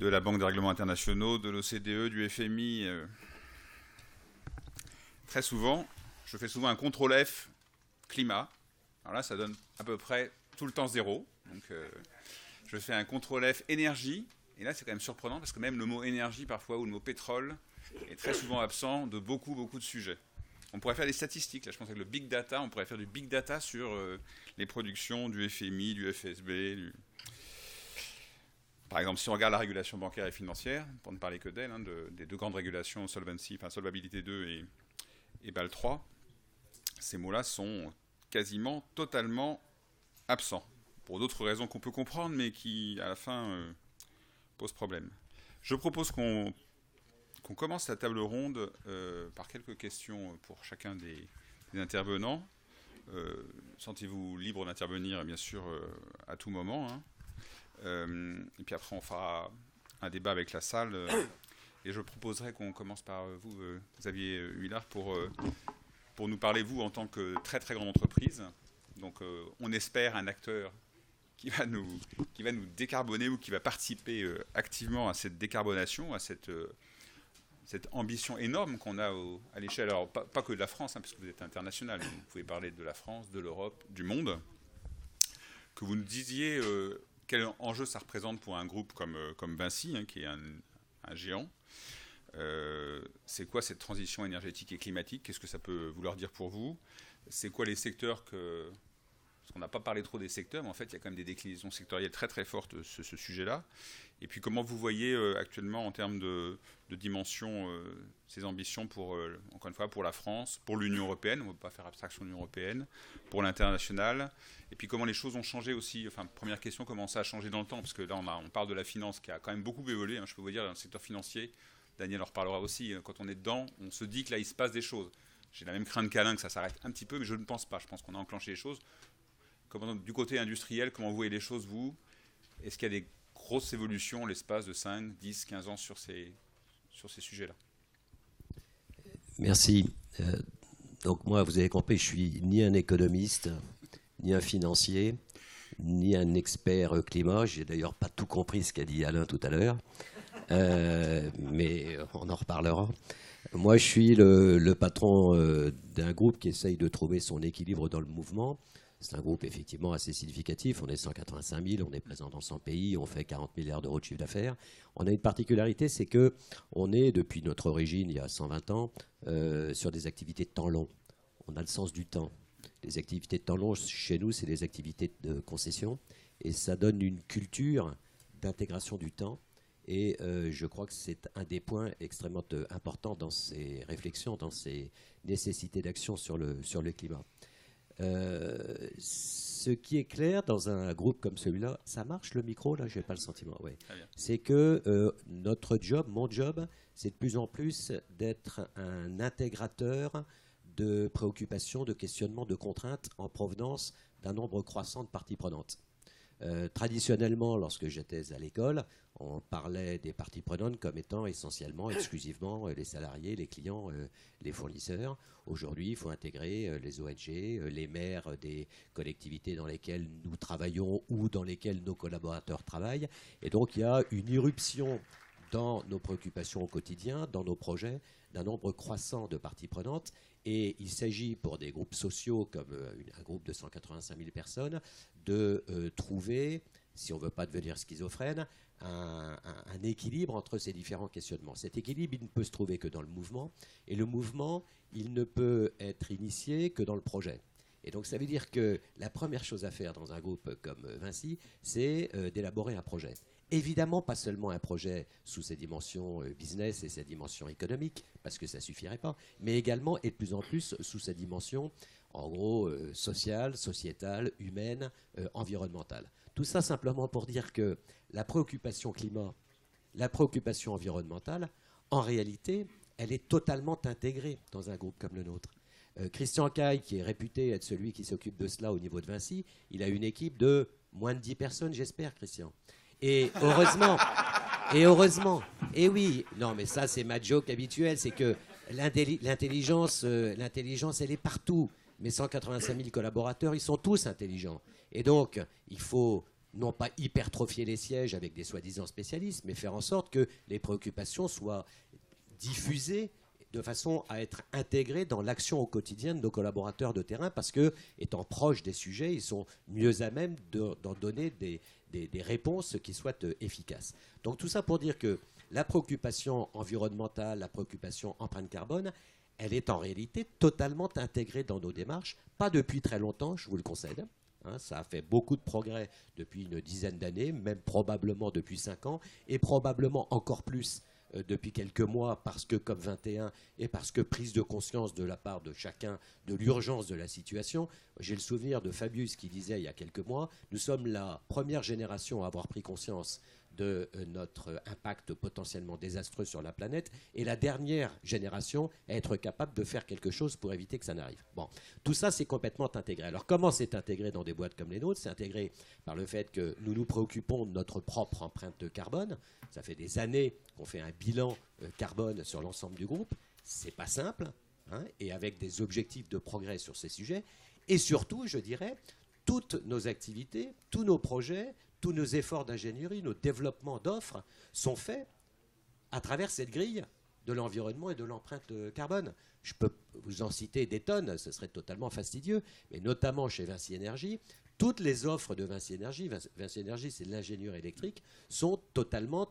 la Banque des règlements internationaux, de l'OCDE, du FMI. Très souvent, je fais souvent un contrôle F climat. Alors là, ça donne à peu près tout le temps 0. Donc, je fais un contrôle F énergie. Et là, c'est quand même surprenant parce que même le mot énergie, parfois, ou le mot pétrole, est très souvent absent de beaucoup de sujets. On pourrait faire des statistiques. Là, je pense que le big data, on pourrait faire du big data sur les productions du FMI, du FSB. Par exemple, si on regarde la régulation bancaire et financière, pour ne parler que d'elle, des 2 grandes régulations, Solvabilité 2 et BAL 3, ces mots-là sont quasiment totalement absents. Pour d'autres raisons qu'on peut comprendre, mais qui, à la fin, posent problème. Je propose qu'on commence la table ronde par quelques questions pour chacun des intervenants. Sentez-vous libre d'intervenir, bien sûr, à tout moment. Et puis après, on fera un débat avec la salle. Et je proposerai qu'on commence par vous, Xavier Huillard, pour nous parler, vous, en tant que très, très grande entreprise. Donc, on espère un acteur qui va nous décarboner ou qui va participer activement à cette décarbonation, à cette ambition énorme qu'on a à l'échelle, alors pas que de la France, puisque vous êtes international, vous pouvez parler de la France, de l'Europe, du monde, que vous nous disiez quel enjeu ça représente pour un groupe comme Vinci, qui est un géant. C'est quoi cette transition énergétique et climatique ? Qu'est-ce que ça peut vouloir dire pour vous ? C'est quoi les secteurs parce qu'on n'a pas parlé trop des secteurs, mais en fait, il y a quand même des déclinaisons sectorielles très très fortes sur ce sujet-là. Et puis, comment vous voyez actuellement, en termes de dimension, ces ambitions pour, encore une fois, pour la France, pour l'Union européenne, on ne va pas faire abstraction de l'Union européenne, pour l'international, et puis comment les choses ont changé aussi. Enfin, première question, comment ça a changé dans le temps, parce que là, on parle de la finance qui a quand même beaucoup évolué, hein, je peux vous dire, dans le secteur financier, Daniel en reparlera aussi, quand on est dedans, on se dit que là, il se passe des choses. J'ai la même crainte qu'Alain, que ça s'arrête un petit peu, mais je ne pense pas. Je pense qu'on a enclenché les choses. Du côté industriel, comment vous voyez les choses, vous? Est-ce qu'il y a des grosses évolutions l'espace de 5, 10, 15 ans sur ces sujets-là? Merci. Donc moi, vous avez compris, je suis ni un économiste, ni un financier, ni un expert climat. J'ai d'ailleurs pas tout compris ce qu'a dit Alain tout à l'heure, mais on en reparlera. Moi, je suis le patron d'un groupe qui essaye de trouver son équilibre dans le mouvement. C'est un groupe effectivement assez significatif. On est 185 000, on est présent dans 100 pays, on fait 40 milliards d'euros de chiffre d'affaires. On a une particularité, c'est qu'on est, depuis notre origine, il y a 120 ans, sur des activités de temps long. On a le sens du temps. Les activités de temps long, chez nous, c'est des activités de concession. Et ça donne une culture d'intégration du temps. Et je crois que c'est un des points extrêmement importants dans ces réflexions, dans ces nécessités d'action sur le climat. Ce qui est clair dans un groupe comme celui-là, ça marche le micro là, j'ai pas le sentiment. Ouais. C'est que notre job, mon job, c'est de plus en plus d'être un intégrateur de préoccupations, de questionnements, de contraintes en provenance d'un nombre croissant de parties prenantes. Traditionnellement, lorsque j'étais à l'école, on parlait des parties prenantes comme étant essentiellement, exclusivement les salariés, les clients, les fournisseurs. Aujourd'hui, il faut intégrer les ONG, les maires des collectivités dans lesquelles nous travaillons ou dans lesquelles nos collaborateurs travaillent. Et donc, il y a une irruption dans nos préoccupations au quotidien, dans nos projets, d'un nombre croissant de parties prenantes. Et il s'agit pour des groupes sociaux comme un groupe de 185 000 personnes de trouver, si on ne veut pas devenir schizophrène, un équilibre entre ces différents questionnements. Cet équilibre, il ne peut se trouver que dans le mouvement. Et le mouvement, il ne peut être initié que dans le projet. Et donc ça veut dire que la première chose à faire dans un groupe comme Vinci, c'est d'élaborer un projet. Évidemment, pas seulement un projet sous ses dimensions business et ses dimensions économiques, parce que ça ne suffirait pas, mais également et de plus en plus sous ses dimensions, en gros, sociale, sociétale, humaine, environnementale. Tout ça simplement pour dire que la préoccupation climat, la préoccupation environnementale, en réalité, elle est totalement intégrée dans un groupe comme le nôtre. Christian Caille, qui est réputé être celui qui s'occupe de cela au niveau de Vinci, il a une équipe de moins de 10 personnes, j'espère, Christian. Et heureusement, et oui, non mais ça c'est ma joke habituelle, c'est que l'intelligence, elle est partout. Mes 185 000 collaborateurs, ils sont tous intelligents. Et donc, il faut non pas hypertrophier les sièges avec des soi-disant spécialistes, mais faire en sorte que les préoccupations soient diffusées de façon à être intégrées dans l'action au quotidien de nos collaborateurs de terrain, parce que, étant proches des sujets, ils sont mieux à même d'en donner des réponses qui soient efficaces. Donc tout ça pour dire que la préoccupation environnementale, la préoccupation empreinte carbone, elle est en réalité totalement intégrée dans nos démarches, pas depuis très longtemps, je vous le concède. Ça a fait beaucoup de progrès depuis une dizaine d'années, même probablement depuis 5 ans, et probablement encore plus depuis quelques mois, parce que COP21 et parce que prise de conscience de la part de chacun de l'urgence de la situation. J'ai le souvenir de Fabius qui disait il y a quelques mois, nous sommes la première génération à avoir pris conscience de notre impact potentiellement désastreux sur la planète et la dernière génération à être capable de faire quelque chose pour éviter que ça n'arrive. Bon, tout ça c'est complètement intégré. Alors comment c'est intégré dans des boîtes comme les nôtres? C'est intégré par le fait que nous nous préoccupons de notre propre empreinte carbone. Ça fait des années qu'on fait un bilan carbone sur l'ensemble du groupe. C'est pas simple, et avec des objectifs de progrès sur ces sujets. Et surtout, je dirais, toutes nos activités, tous nos projets, tous nos efforts d'ingénierie, nos développements d'offres sont faits à travers cette grille de l'environnement et de l'empreinte carbone. Je peux vous en citer des tonnes, ce serait totalement fastidieux, mais notamment chez Vinci Énergie, toutes les offres de Vinci Énergie, c'est de l'ingénierie électrique, sont totalement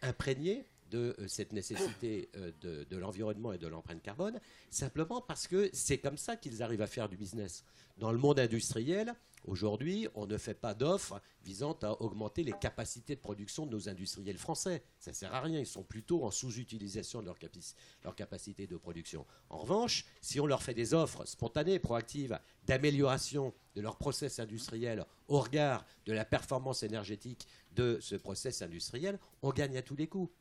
imprégnées de cette nécessité de l'environnement et de l'empreinte carbone, simplement parce que c'est comme ça qu'ils arrivent à faire du business. Dans le monde industriel, aujourd'hui, on ne fait pas d'offres visant à augmenter les capacités de production de nos industriels français. Ça ne sert à rien, ils sont plutôt en sous-utilisation de leur capacité de production. En revanche, si on leur fait des offres spontanées, proactives, d'amélioration de leur process industriel au regard de la performance énergétique de ce process industriel, on gagne à tous les coups.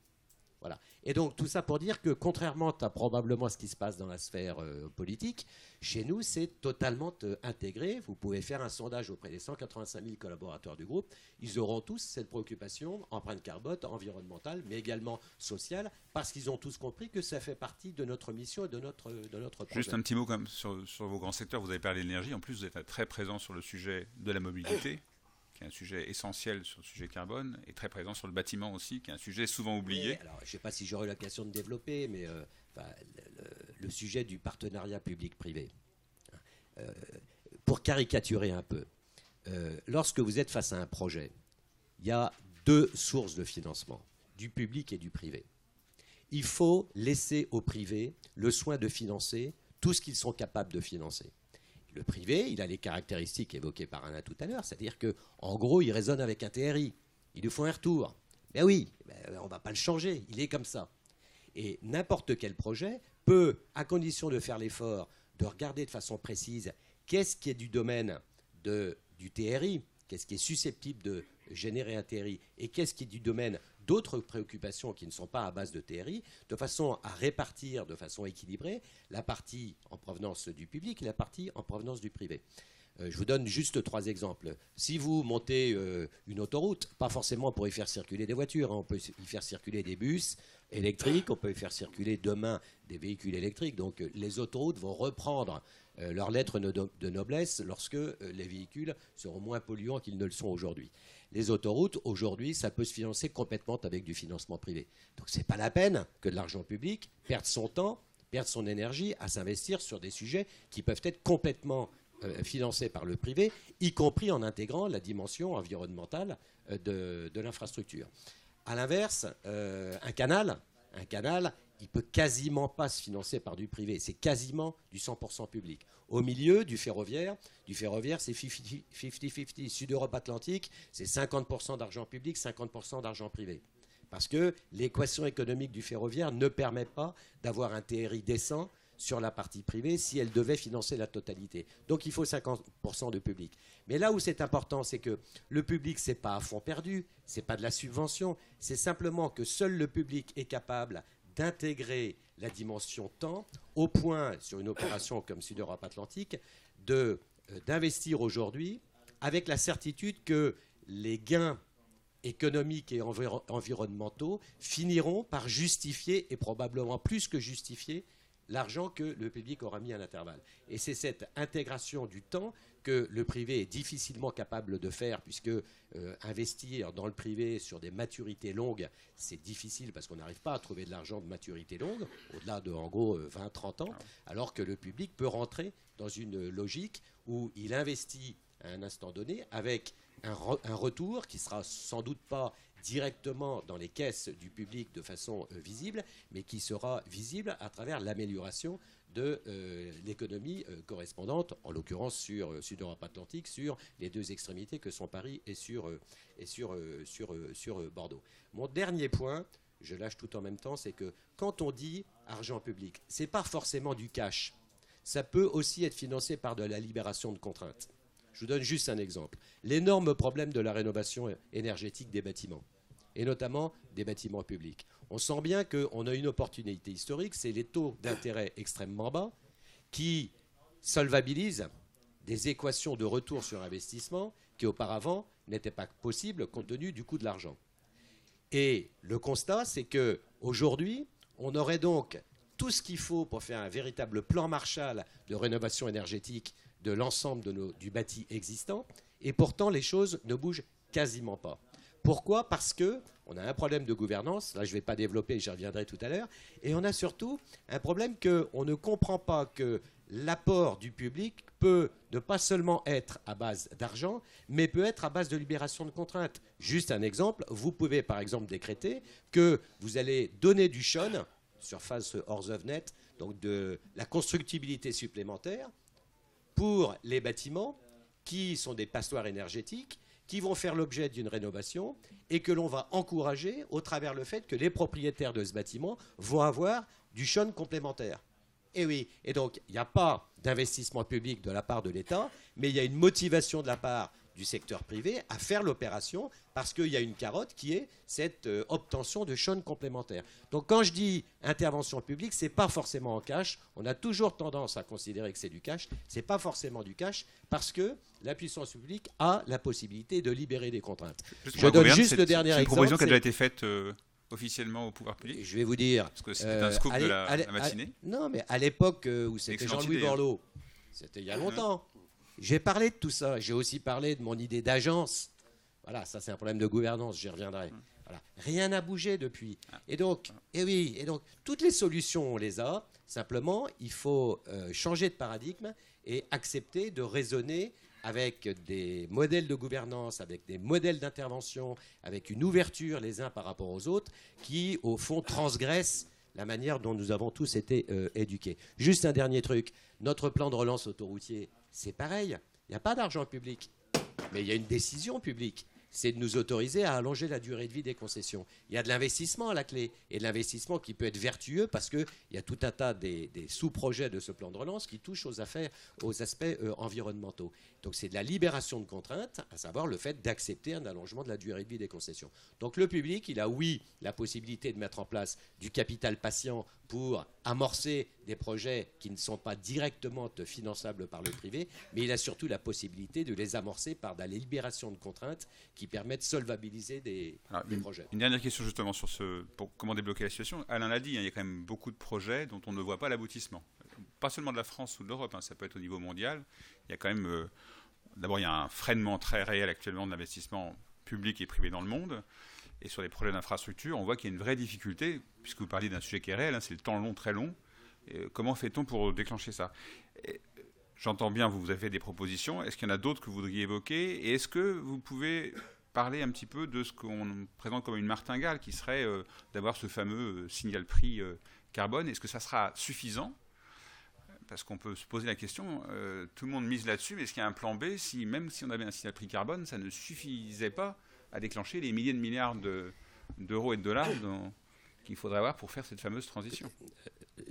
Voilà. Et donc tout ça pour dire que contrairement à probablement ce qui se passe dans la sphère politique, chez nous c'est totalement intégré. Vous pouvez faire un sondage auprès des 185 000 collaborateurs du groupe. Ils auront tous cette préoccupation, empreinte carbone, environnementale, mais également sociale, parce qu'ils ont tous compris que ça fait partie de notre mission et de notre projet. Juste un petit mot quand même sur vos grands secteurs. Vous avez parlé de l'énergie. En plus, vous êtes très présent sur le sujet de la mobilité, qui est un sujet essentiel sur le sujet carbone, et très présent sur le bâtiment aussi, qui est un sujet souvent oublié. Oui, alors, je ne sais pas si j'aurai l'occasion de développer, mais le sujet du partenariat public-privé. Pour caricaturer un peu, lorsque vous êtes face à un projet, il y a deux sources de financement, du public et du privé. Il faut laisser au privé le soin de financer tout ce qu'ils sont capables de financer. Le privé, il a les caractéristiques évoquées par Alain tout à l'heure, c'est-à-dire qu'en gros, il raisonne avec un TRI. Il lui faut un retour. Ben oui, on ne va pas le changer, il est comme ça. Et n'importe quel projet peut, à condition de faire l'effort, de regarder de façon précise qu'est-ce qui est du domaine du TRI, qu'est-ce qui est susceptible de générer un TRI, et qu'est-ce qui est du domaine d'autres préoccupations qui ne sont pas à base de TRI, de façon à répartir de façon équilibrée la partie en provenance du public et la partie en provenance du privé. Je vous donne juste 3 exemples. Si vous montez une autoroute, pas forcément pour y faire circuler des voitures, on peut y faire circuler des bus électriques, on peut y faire circuler demain des véhicules électriques. Donc les autoroutes vont reprendre leur lettre de noblesse lorsque les véhicules seront moins polluants qu'ils ne le sont aujourd'hui. Les autoroutes, aujourd'hui, ça peut se financer complètement avec du financement privé. Donc ce n'est pas la peine que de l'argent public perde son temps, perde son énergie à s'investir sur des sujets qui peuvent être complètement financés par le privé, y compris en intégrant la dimension environnementale de l'infrastructure. À l'inverse, un canal, il peut quasiment pas se financer par du privé. C'est quasiment du 100% public. Au milieu du ferroviaire c'est 50-50. Sud-Europe-Atlantique, c'est 50% d'argent public, 50% d'argent privé. Parce que l'équation économique du ferroviaire ne permet pas d'avoir un TRI décent sur la partie privée si elle devait financer la totalité. Donc il faut 50% de public. Mais là où c'est important, c'est que le public, ce n'est pas à fond perdu, ce n'est pas de la subvention, c'est simplement que seul le public est capable d'intégrer la dimension temps au point, sur une opération comme Sud-Europe-Atlantique, d'investir aujourd'hui avec la certitude que les gains économiques et environnementaux finiront par justifier, et probablement plus que justifier, l'argent que le public aura mis à l'intervalle. Et c'est cette intégration du temps que le privé est difficilement capable de faire, puisque investir dans le privé sur des maturités longues, c'est difficile parce qu'on n'arrive pas à trouver de l'argent de maturité longue, au-delà de, en gros, 20-30 ans, alors que le public peut rentrer dans une logique où il investit à un instant donné avec un retour qui sera sans doute pas directement dans les caisses du public de façon visible, mais qui sera visible à travers l'amélioration de l'économie correspondante, en l'occurrence sur Sud-Europe-Atlantique, sur les 2 extrémités que sont Paris et sur Bordeaux. Mon dernier point, je lâche tout en même temps, c'est que quand on dit argent public, ce n'est pas forcément du cash. Ça peut aussi être financé par de la libération de contraintes. Je vous donne juste un exemple. L'énorme problème de la rénovation énergétique des bâtiments, et notamment des bâtiments publics. On sent bien qu'on a une opportunité historique, c'est les taux d'intérêt extrêmement bas qui solvabilisent des équations de retour sur investissement qui auparavant n'étaient pas possibles compte tenu du coût de l'argent. Et le constat, c'est qu'aujourd'hui, on aurait donc tout ce qu'il faut pour faire un véritable plan Marshall de rénovation énergétique de l'ensemble du bâti existant, et pourtant les choses ne bougent quasiment pas. Pourquoi ? Parce qu'on a un problème de gouvernance, là je ne vais pas développer, j'y reviendrai tout à l'heure, et on a surtout un problème qu'on ne comprend pas que l'apport du public peut ne pas seulement être à base d'argent, mais peut être à base de libération de contraintes. Juste un exemple, vous pouvez par exemple décréter que vous allez donner du SHON, surface hors œuvre nette, donc de la constructibilité supplémentaire, pour les bâtiments qui sont des passoires énergétiques, qui vont faire l'objet d'une rénovation et que l'on va encourager au travers le fait que les propriétaires de ce bâtiment vont avoir du SHON complémentaire. Et oui, et donc il n'y a pas d'investissement public de la part de l'État, mais il y a une motivation de la part du secteur privé à faire l'opération parce qu'il y a une carotte qui est cette obtention de SHON complémentaire. Donc quand je dis intervention publique, ce n'est pas forcément en cash. On a toujours tendance à considérer que c'est du cash. Ce n'est pas forcément du cash parce que la puissance publique a la possibilité de libérer des contraintes. Je donne juste le dernier exemple. C'est une proposition qui a déjà été faite officiellement au pouvoir public. Je vais vous dire. Parce que c'était un scoop de la matinée. Non, mais à l'époque où c'était Jean-Louis Borloo, c'était il y a longtemps. J'ai parlé de tout ça. J'ai aussi parlé de mon idée d'agence. Voilà, ça c'est un problème de gouvernance, j'y reviendrai. Voilà. Rien n'a bougé depuis. Et donc, toutes les solutions, on les a. Simplement, il faut changer de paradigme et accepter de raisonner avec des modèles de gouvernance, avec des modèles d'intervention, avec une ouverture les uns par rapport aux autres, qui, au fond, transgressent la manière dont nous avons tous été éduqués. Juste un dernier truc. Notre plan de relance autoroutier, c'est pareil. Il n'y a pas d'argent public, mais il y a une décision publique. C'est de nous autoriser à allonger la durée de vie des concessions. Il y a de l'investissement à la clé, et de l'investissement qui peut être vertueux parce qu'il y a tout un tas des sous-projets de ce plan de relance qui touchent aux aspects environnementaux. Donc c'est de la libération de contraintes, à savoir le fait d'accepter un allongement de la durée de vie des concessions. Donc le public, il a oui la possibilité de mettre en place du capital patient pour amorcer des projets qui ne sont pas directement finançables par le privé, mais il a surtout la possibilité de les amorcer par de la libération de contraintes qui permettent de solvabiliser des projets. Une dernière question justement sur pour comment débloquer la situation. Alain l'a dit, il y a quand même beaucoup de projets dont on ne voit pas l'aboutissement. Pas seulement de la France ou de l'Europe, ça peut être au niveau mondial. Il y a quand même, d'abord il y a un freinement très réel actuellement de l'investissement public et privé dans le monde. Et sur les projets d'infrastructure, on voit qu'il y a une vraie difficulté, puisque vous parliez d'un sujet qui est réel, c'est le temps long, très long. Et comment fait-on pour déclencher ça ? J'entends bien, vous avez fait des propositions. Est-ce qu'il y en a d'autres que vous voudriez évoquer ? Et est-ce que vous pouvez parler un petit peu de ce qu'on présente comme une martingale, qui serait d'avoir ce fameux signal prix carbone ? Est-ce que ça sera suffisant ? Parce qu'on peut se poser la question, tout le monde mise là-dessus, mais est-ce qu'il y a un plan B même si on avait un signal prix carbone, ça ne suffisait pas à déclencher les milliers de milliards d'euros et de dollars qu'il faudrait avoir pour faire cette fameuse transition.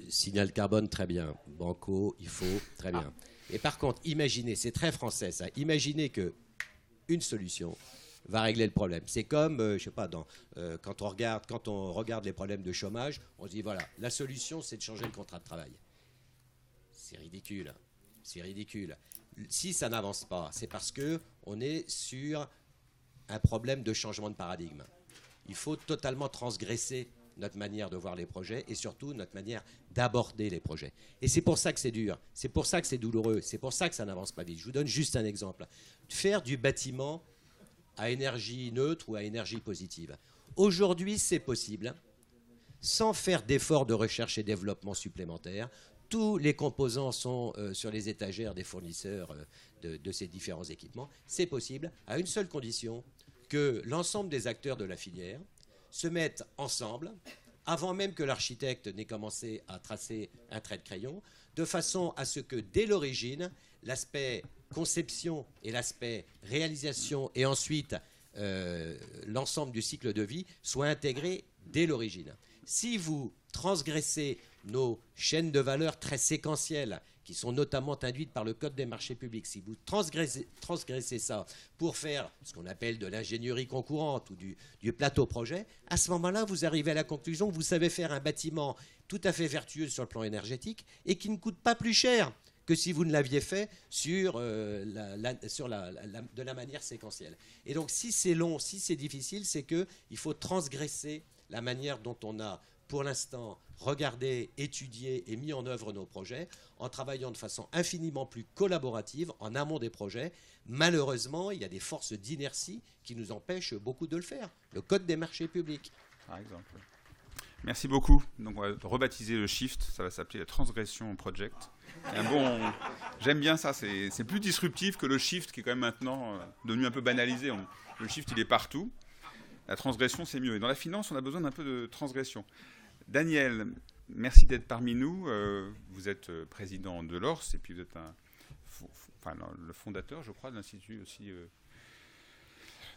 Signal carbone, très bien. Banco, il faut, très bien. Et par contre, imaginez, c'est très français ça, imaginez qu'une solution va régler le problème. C'est comme, je sais pas, quand on regarde les problèmes de chômage, on se dit voilà, la solution c'est de changer le contrat de travail. C'est ridicule. C'est ridicule. Si ça n'avance pas, c'est parce qu'on est sur un problème de changement de paradigme. Il faut totalement transgresser notre manière de voir les projets et surtout notre manière d'aborder les projets. Et c'est pour ça que c'est dur, c'est pour ça que c'est douloureux, c'est pour ça que ça n'avance pas vite. Je vous donne juste un exemple. Faire du bâtiment à énergie neutre ou à énergie positive. Aujourd'hui, c'est possible, sans faire d'efforts de recherche et développement supplémentaires. Tous les composants sont sur les étagères des fournisseurs de ces différents équipements. C'est possible à une seule condition, que l'ensemble des acteurs de la filière se mettent ensemble, avant même que l'architecte n'ait commencé à tracer un trait de crayon, de façon à ce que dès l'origine, l'aspect conception et l'aspect réalisation et ensuite l'ensemble du cycle de vie soient intégrés dès l'origine. Si vous transgressez nos chaînes de valeur très séquentielles, qui sont notamment induites par le Code des marchés publics, si vous transgressez ça pour faire ce qu'on appelle de l'ingénierie concourante ou du plateau projet, à ce moment-là, vous arrivez à la conclusion que vous savez faire un bâtiment tout à fait vertueux sur le plan énergétique et qui ne coûte pas plus cher que si vous ne l'aviez fait de la manière séquentielle. Et donc, si c'est long, si c'est difficile, c'est qu'il faut transgresser la manière dont on a, pour l'instant, regardé, étudié et mis en œuvre nos projets en travaillant de façon infiniment plus collaborative en amont des projets. Malheureusement, il y a des forces d'inertie qui nous empêchent beaucoup de le faire. Le Code des marchés publics. Par exemple. Merci beaucoup. Donc, on va rebaptiser le Shift. Ça va s'appeler la Transgression Project. J'aime bien ça. C'est plus disruptif que le Shift qui est quand même maintenant devenu un peu banalisé. Le Shift, il est partout. La transgression, c'est mieux. Et dans la finance, on a besoin d'un peu de transgression. Daniel, merci d'être parmi nous. Vous êtes président de l'ORS et puis vous êtes le fondateur, je crois, de l'Institut aussi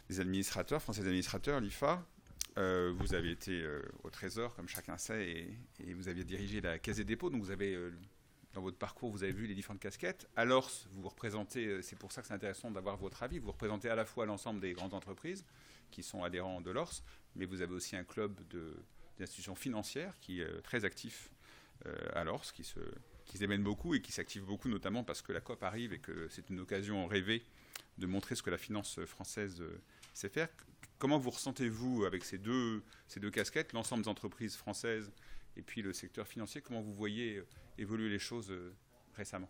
des administrateurs, français administrateurs, l'IFA. Vous avez été au Trésor, comme chacun sait, et vous aviez dirigé la Caisse des dépôts. Donc vous avez, dans votre parcours, vous avez vu les différentes casquettes. À l'ORS, vous représentez, c'est pour ça que c'est intéressant d'avoir votre avis, vous représentez à la fois l'ensemble des grandes entreprises qui sont adhérents de l'ORS, mais vous avez aussi un club d'institutions financières qui est très actif à l'ORS, qui se démène beaucoup et qui s'active beaucoup, notamment parce que la COP arrive et que c'est une occasion rêvée de montrer ce que la finance française sait faire. Comment vous ressentez-vous avec ces deux casquettes, l'ensemble des entreprises françaises et puis le secteur financier? Comment vous voyez évoluer les choses récemment?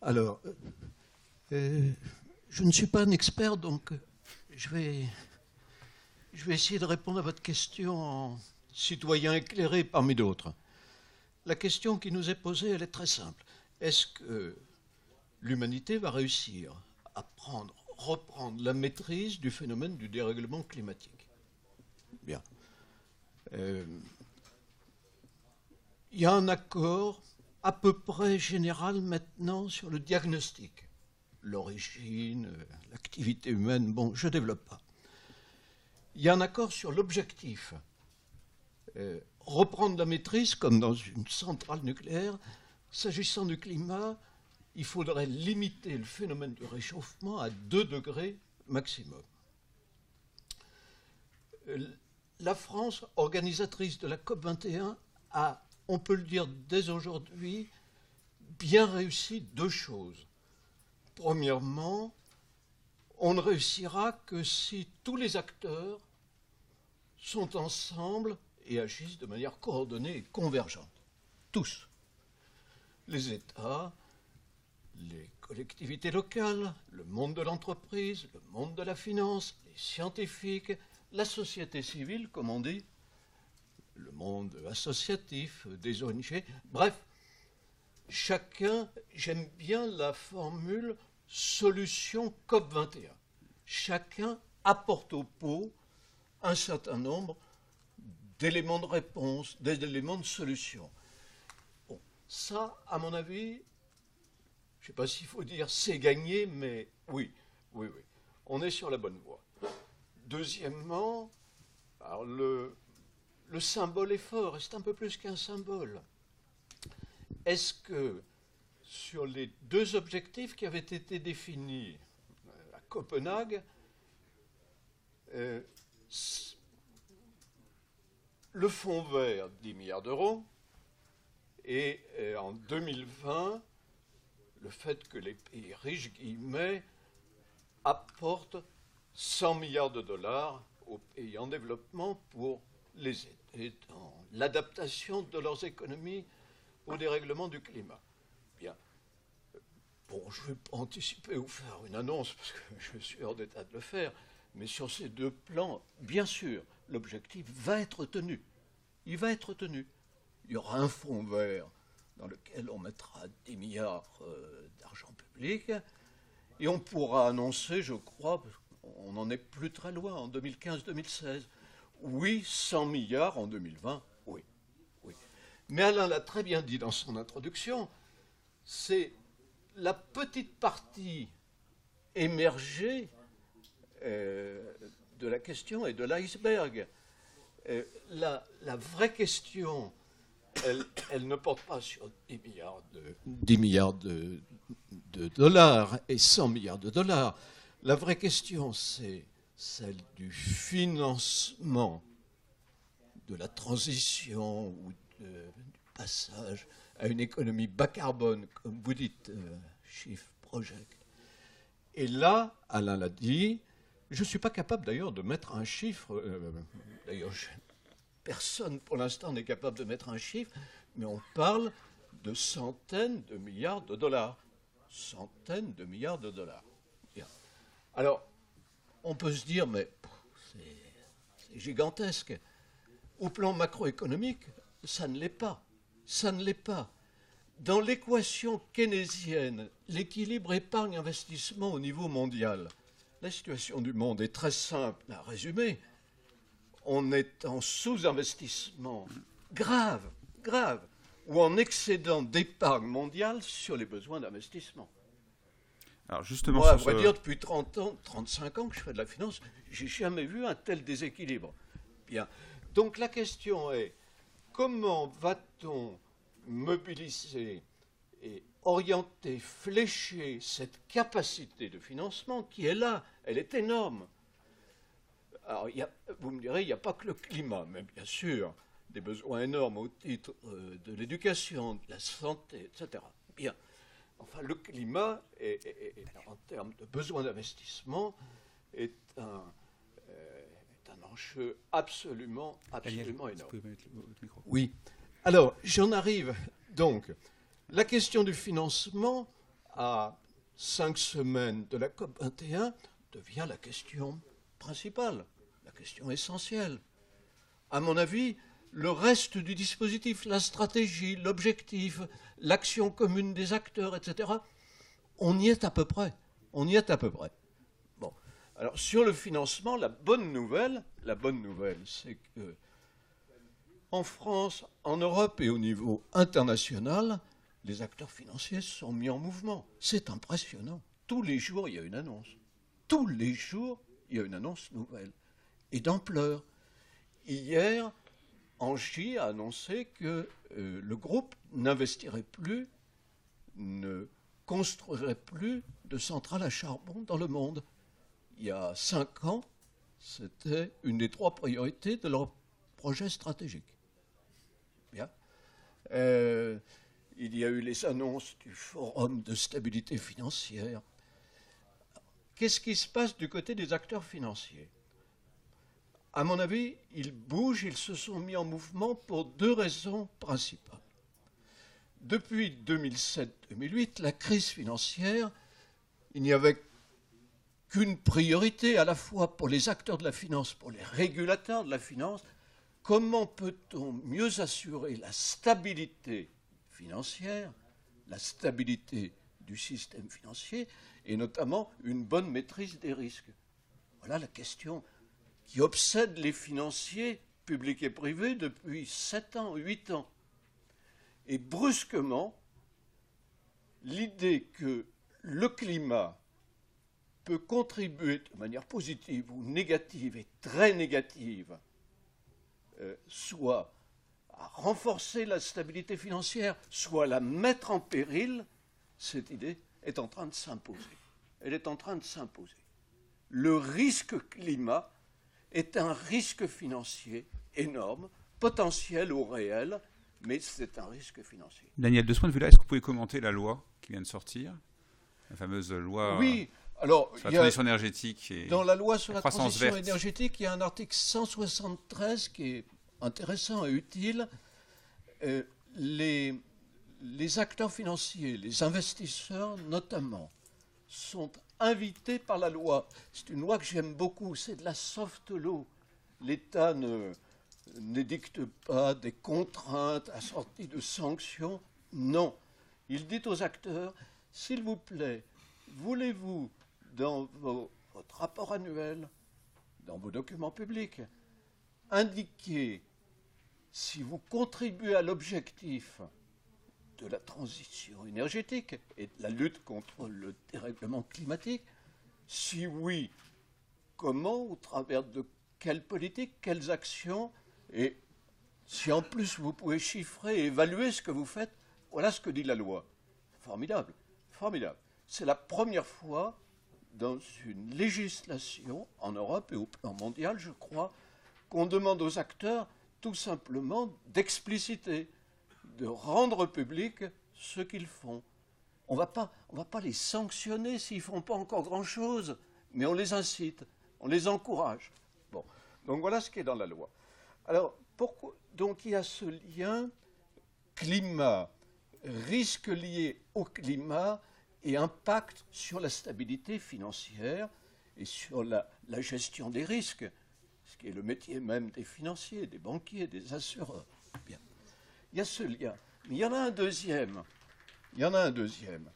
Alors, je ne suis pas un expert, donc je vais essayer de répondre à votre question en citoyen éclairé parmi d'autres. La question qui nous est posée, elle est très simple. Est-ce que l'humanité va réussir à reprendre la maîtrise du phénomène du dérèglement climatique? Bien. Il y a un accord à peu près général maintenant sur le diagnostic. L'origine, l'activité humaine, bon, je ne développe pas. Il y a un accord sur l'objectif. Reprendre la maîtrise, comme dans une centrale nucléaire, s'agissant du climat, il faudrait limiter le phénomène du réchauffement à 2 degrés maximum. La France, organisatrice de la COP21, a, on peut le dire dès aujourd'hui, bien réussi 2 choses. Premièrement, on ne réussira que si tous les acteurs sont ensemble et agissent de manière coordonnée et convergente. Tous. Les États, les collectivités locales, le monde de l'entreprise, le monde de la finance, les scientifiques, la société civile, comme on dit, le monde associatif, des ONG, bref, chacun, j'aime bien la formule solution COP21. Chacun apporte au pot un certain nombre d'éléments de réponse, d'éléments de solution. Bon, ça, à mon avis, je ne sais pas s'il faut dire c'est gagné, mais oui, on est sur la bonne voie. Deuxièmement, alors le symbole est fort, et c'est un peu plus qu'un symbole. Est-ce que sur les 2 objectifs qui avaient été définis à Copenhague, le fonds vert, 10 milliards d'euros, et en 2020, le fait que les pays riches, guillemets, apportent 100 milliards de dollars aux pays en développement pour les aider dans l'adaptation de leurs économies au dérèglement du climat. Bien. Bon, je ne vais pas anticiper ou faire une annonce parce que je suis hors d'état de le faire, mais sur ces 2 plans, bien sûr, l'objectif va être tenu. Il va être tenu. Il y aura un fonds vert dans lequel on mettra 10 milliards d'argent public et on pourra annoncer, je crois, on n'en est plus très loin, en 2015-2016, oui, 100 milliards en 2020, oui. Mais Alain l'a très bien dit dans son introduction, c'est la petite partie émergée de la question et de l'iceberg. La vraie question, elle ne porte pas sur 10 milliards de dollars et 100 milliards de dollars. La vraie question, c'est celle du financement de la transition ou du passage à une économie bas carbone, comme vous dites, Shift Project. Et là, Alain l'a dit, je ne suis pas capable d'ailleurs de mettre un chiffre, d'ailleurs personne pour l'instant n'est capable de mettre un chiffre, mais on parle de centaines de milliards de dollars. Centaines de milliards de dollars. Bien. Alors, on peut se dire, mais c'est gigantesque. Au plan macroéconomique, ça ne l'est pas. Ça ne l'est pas. Dans l'équation keynésienne, l'équilibre épargne-investissement au niveau mondial, la situation du monde est très simple à résumer. On est en sous-investissement grave, ou en excédent d'épargne mondiale sur les besoins d'investissement. Alors justement, moi, à vrai dire, depuis 30 ans, 35 ans que je fais de la finance, j'ai jamais vu un tel déséquilibre. Bien. Donc la question est, comment va-t-on mobiliser et orienter, flécher cette capacité de financement qui est là, elle est énorme. Alors, vous me direz, il n'y a pas que le climat, mais bien sûr, des besoins énormes au titre de l'éducation, de la santé, etc. Bien. Enfin, le climat, en termes de besoins d'investissement, est un enjeu absolument énorme. Vous pouvez mettre votre micro. Oui. Alors, j'en arrive. Donc, la question du financement, à 5 semaines de la COP21, devient la question principale, la question essentielle. À mon avis, le reste du dispositif, la stratégie, l'objectif, l'action commune des acteurs, etc., on y est à peu près. Bon. Alors, sur le financement, la bonne nouvelle, c'est que en France, en Europe et au niveau international, les acteurs financiers sont mis en mouvement. C'est impressionnant. Tous les jours, il y a une annonce. Tous les jours, il y a une annonce nouvelle. Et d'ampleur. Hier, Engie a annoncé que le groupe n'investirait plus, ne construirait plus de centrales à charbon dans le monde. Il y a 5 ans, c'était une des 3 priorités de leur projet stratégique. Bien. Il y a eu les annonces du Forum de stabilité financière. Qu'est-ce qui se passe du côté des acteurs financiers ? À mon avis, ils bougent, ils se sont mis en mouvement pour 2 raisons principales. Depuis 2007-2008, la crise financière, il n'y avait qu'une priorité à la fois pour les acteurs de la finance, pour les régulateurs de la finance. Comment peut-on mieux assurer la stabilité financière, la stabilité du système financier, et notamment une bonne maîtrise des risques ? Voilà la question qui obsède les financiers publics et privés depuis 7 ans, 8 ans. Et brusquement, l'idée que le climat peut contribuer de manière positive ou négative, et très négative, soit à renforcer la stabilité financière, soit à la mettre en péril, cette idée est en train de s'imposer. Elle est en train de s'imposer. Le risque climat est un risque financier énorme, potentiel ou réel, mais c'est un risque financier. Daniel, de ce point de vue-là, est-ce que vous pouvez commenter la loi qui vient de sortir, la fameuse loi alors, sur la transition énergétique et dans la loi sur la transition verte énergétique, il y a un article 173 qui est intéressant et utile. Les acteurs financiers, les investisseurs notamment, sont invités par la loi. C'est une loi que j'aime beaucoup, c'est de la soft law. L'État n'édicte pas des contraintes assorties de sanctions. Non. Il dit aux acteurs, s'il vous plaît, voulez-vous, dans votre rapport annuel, dans vos documents publics, indiquer si vous contribuez à l'objectif de la transition énergétique et de la lutte contre le dérèglement climatique? Si oui, comment, au travers de quelles politiques, quelles actions, et si en plus vous pouvez chiffrer et évaluer ce que vous faites, voilà ce que dit la loi. Formidable, formidable. C'est la première fois dans une législation en Europe et au plan mondial, je crois, qu'on demande aux acteurs tout simplement d'expliciter, de rendre public ce qu'ils font. On va pas les sanctionner s'ils ne font pas encore grand-chose, mais on les incite, on les encourage. Bon, donc voilà ce qui est dans la loi. Alors, pourquoi donc il y a ce lien climat, risque lié au climat et impact sur la stabilité financière et sur la gestion des risques. Ce qui est le métier même des financiers, des banquiers, des assureurs. Bien. Il y a ce lien. Mais il y en a un deuxième.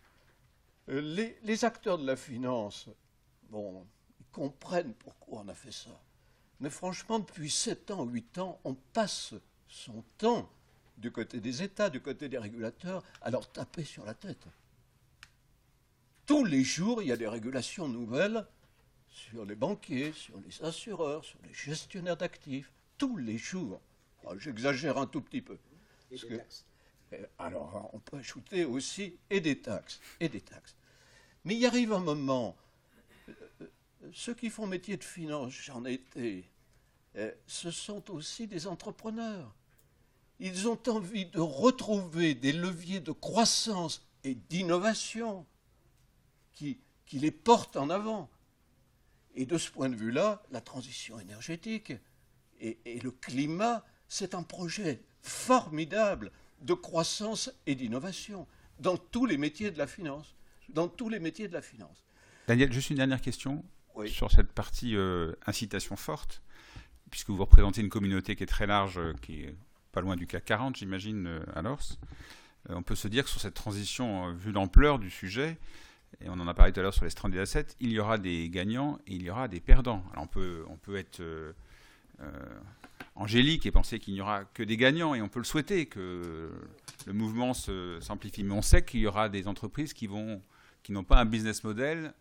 Les acteurs de la finance, bon, ils comprennent pourquoi on a fait ça. Mais franchement, depuis 7 ans, 8 ans, on passe son temps du côté des États, du côté des régulateurs, à leur taper sur la tête. Tous les jours, il y a des régulations nouvelles sur les banquiers, sur les assureurs, sur les gestionnaires d'actifs. Tous les jours. Alors, j'exagère un tout petit peu. Et des taxes. Alors, on peut ajouter aussi et des taxes. Mais il arrive un moment, ceux qui font métier de finance, j'en ai été, ce sont aussi des entrepreneurs. Ils ont envie de retrouver des leviers de croissance et d'innovation qui les portent en avant. Et de ce point de vue-là, la transition énergétique et le climat, c'est un projet formidable de croissance et d'innovation dans tous les métiers de la finance. Daniel, juste une dernière question sur cette partie incitation forte, puisque vous représentez une communauté qui est très large, qui est pas loin du CAC 40, j'imagine, à l'ORS. On peut se dire que sur cette transition, vu l'ampleur du sujet, et on en a parlé tout à l'heure sur les stranded assets, il y aura des gagnants et il y aura des perdants. Alors on peut être angélique et penser qu'il n'y aura que des gagnants, et on peut le souhaiter, que le mouvement s'amplifie. Mais on sait qu'il y aura des entreprises qui n'ont pas un business model,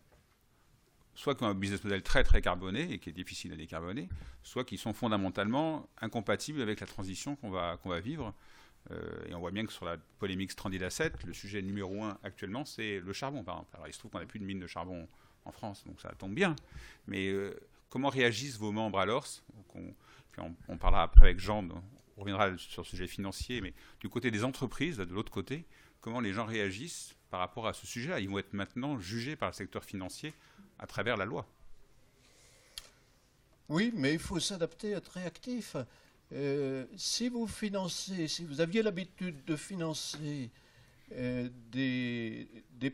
soit qui ont un business model très très carboné et qui est difficile à décarboner, soit qui sont fondamentalement incompatibles avec la transition qu'on va vivre. Et on voit bien que sur la polémique stranded assets, le sujet numéro 1 actuellement, c'est le charbon, par exemple. Alors il se trouve qu'on n'a plus de mine de charbon en France, donc ça tombe bien. Mais comment réagissent vos membres à l'ORS ? On parlera après avec Jean, on reviendra sur le sujet financier, mais du côté des entreprises, de l'autre côté, comment les gens réagissent par rapport à ce sujet-là ? Ils vont être maintenant jugés par le secteur financier à travers la loi. Oui, mais il faut s'adapter, être réactif. Si vous aviez l'habitude de financer des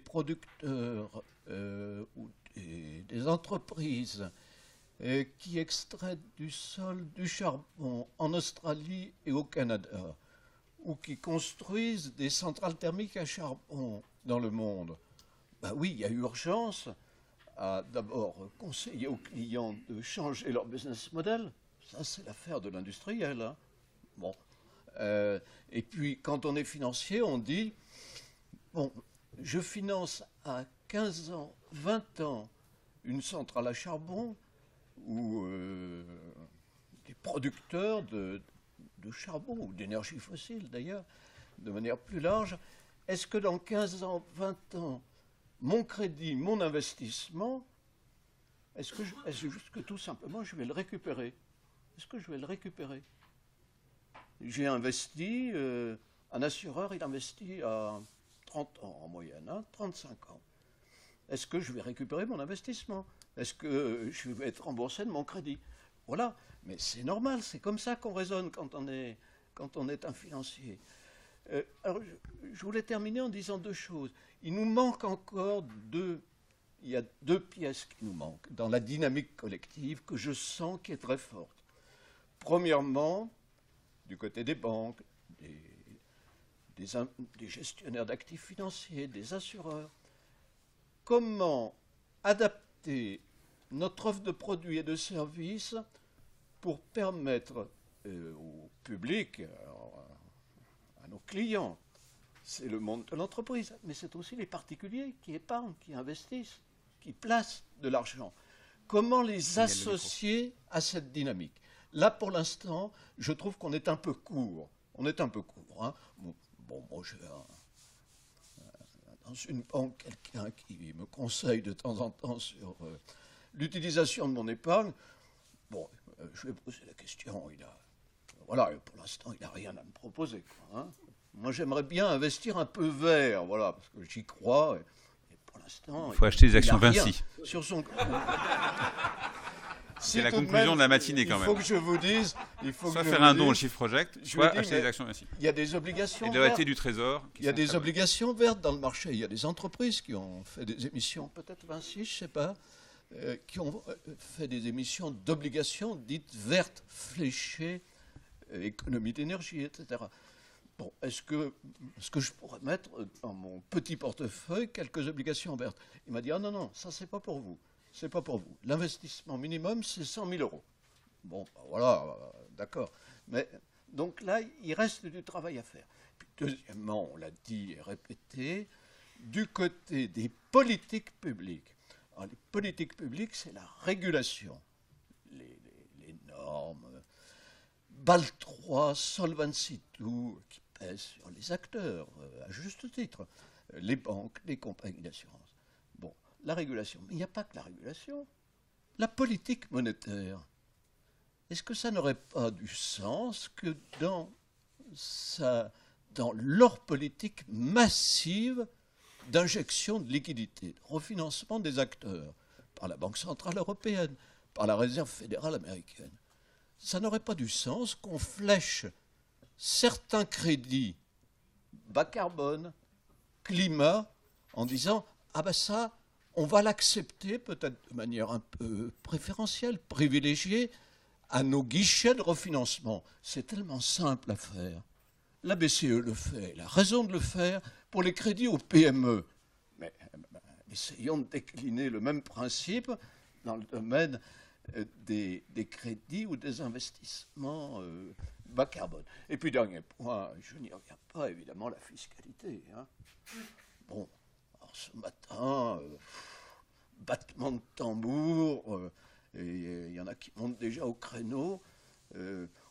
producteurs ou des entreprises qui extraient du sol du charbon en Australie et au Canada, ou qui construisent des centrales thermiques à charbon dans le monde, ben oui, il y a urgence à d'abord conseiller aux clients de changer leur business model. Ça, c'est l'affaire de l'industriel. Hein. Bon. Et puis, quand on est financier, on dit, bon, je finance à 15 ans, 20 ans, une centrale à charbon ou des producteurs de charbon ou d'énergie fossile, d'ailleurs, de manière plus large. Est-ce que dans 15 ans, 20 ans, mon crédit, mon investissement, est-ce que tout simplement, je vais le récupérer ? Est-ce que je vais le récupérer ? J'ai investi, un assureur, il investit à 30 ans en moyenne, 35 ans. Est-ce que je vais récupérer mon investissement ? Est-ce que je vais être remboursé de mon crédit ? Voilà, mais c'est normal, c'est comme ça qu'on raisonne quand on est un financier. Alors, je voulais terminer en disant 2 choses. Il nous manque encore il y a 2 pièces qui nous manquent dans la dynamique collective que je sens qui est très forte. Premièrement, du côté des banques, des gestionnaires d'actifs financiers, des assureurs, comment adapter notre offre de produits et de services pour permettre au public, à nos clients, c'est le monde de l'entreprise, mais c'est aussi les particuliers qui épargnent, qui investissent, qui placent de l'argent. Comment les associer à cette dynamique ? Là, pour l'instant, je trouve qu'on est un peu court. Hein. Bon, moi, j'ai dans une banque quelqu'un qui me conseille de temps en temps sur l'utilisation de mon épargne. Bon, je vais poser la question. Voilà, pour l'instant, il n'a rien à me proposer. Quoi, hein. Moi, j'aimerais bien investir un peu vert, voilà, parce que j'y crois. Et pour l'instant, il faut acheter des actions Vinci. Sur son... C'est la conclusion de la matinée quand même. Il faut que je vous dise... soit faire un don au Shift Project, soit acheter des actions Vinci. Il y a des obligations vertes. Et de la du Trésor. Il y a des obligations vertes dans le marché. Il y a des entreprises qui ont fait des émissions, peut-être Vinci, je ne sais pas. qui ont fait des émissions d'obligations dites vertes, fléchées, économie d'énergie, etc. Bon, est-ce que je pourrais mettre dans mon petit portefeuille quelques obligations vertes? Il m'a dit, ah non, ça c'est pas pour vous. C'est pas pour vous. L'investissement minimum, c'est 100 000 euros. Bon, ben voilà, d'accord. Mais donc là, il reste du travail à faire. Puis deuxièmement, on l'a dit et répété, du côté des politiques publiques. Alors, les politiques publiques, c'est la régulation, les normes, BAL 3, Solvency 2, qui pèsent sur les acteurs, à juste titre, les banques, les compagnies d'assurance. Bon, la régulation. Mais il n'y a pas que la régulation. La politique monétaire. Est-ce que ça n'aurait pas du sens que dans leur politique massive d'injection de liquidités, de refinancement des acteurs, par la Banque centrale européenne, par la Réserve fédérale américaine, ça n'aurait pas du sens qu'on flèche certains crédits bas carbone, climat, en disant « Ah ben ça, on va l'accepter peut-être de manière un peu préférentielle, privilégiée, à nos guichets de refinancement. » C'est tellement simple à faire. La BCE le fait, elle a raison de le faire pour les crédits aux PME. Mais essayons de décliner le même principe dans le domaine des crédits ou des investissements bas carbone. Et puis, dernier point, je n'y reviens pas, évidemment, la fiscalité. Hein. Bon, alors ce matin, battement de tambour, et il y en a qui montent déjà au créneau.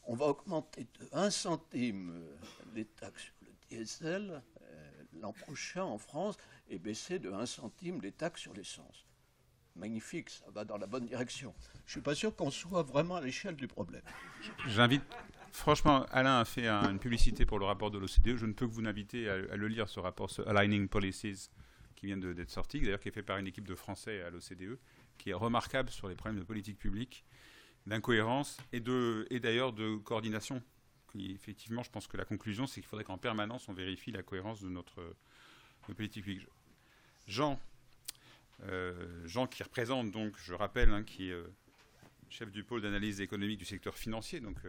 On va augmenter de 1 centime les taxes sur le diesel l'an prochain en France et baisser de 1 centime les taxes sur l'essence. Magnifique, ça va dans la bonne direction. Je ne suis pas sûr qu'on soit vraiment à l'échelle du problème. J'invite, franchement, Alain a fait une publicité pour le rapport de l'OCDE. Je ne peux que vous inviter à le lire, ce rapport, ce Aligning Policies, qui vient d'être sorti, d'ailleurs qui est fait par une équipe de Français à l'OCDE, qui est remarquable sur les problèmes de politique publique, d'incohérence et d'ailleurs de coordination. Effectivement, je pense que la conclusion, c'est qu'il faudrait qu'en permanence, on vérifie la cohérence de notre politique publique. Jean, qui représente, donc, je rappelle, qui est chef du pôle d'analyse économique du secteur financier, donc qui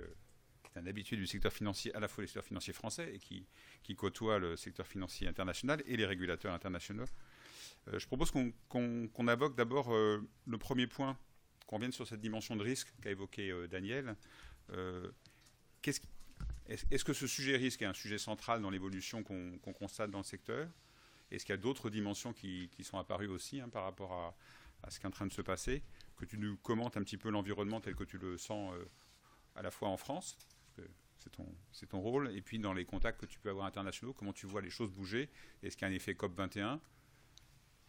est un habitué du secteur financier, à la fois le secteur financier français et qui côtoie le secteur financier international et les régulateurs internationaux. Je propose qu'on invoque d'abord le premier point, qu'on revienne sur cette dimension de risque qu'a évoqué Daniel. Est-ce que ce sujet risque est un sujet central dans l'évolution qu'on constate dans le secteur? Est-ce qu'il y a d'autres dimensions qui sont apparues aussi par rapport à ce qui est en train de se passer? Que tu nous commentes un petit peu l'environnement tel que tu le sens à la fois en France, parce que c'est ton rôle, et puis dans les contacts que tu peux avoir internationaux, comment tu vois les choses bouger? Est-ce qu'il y a un effet COP21?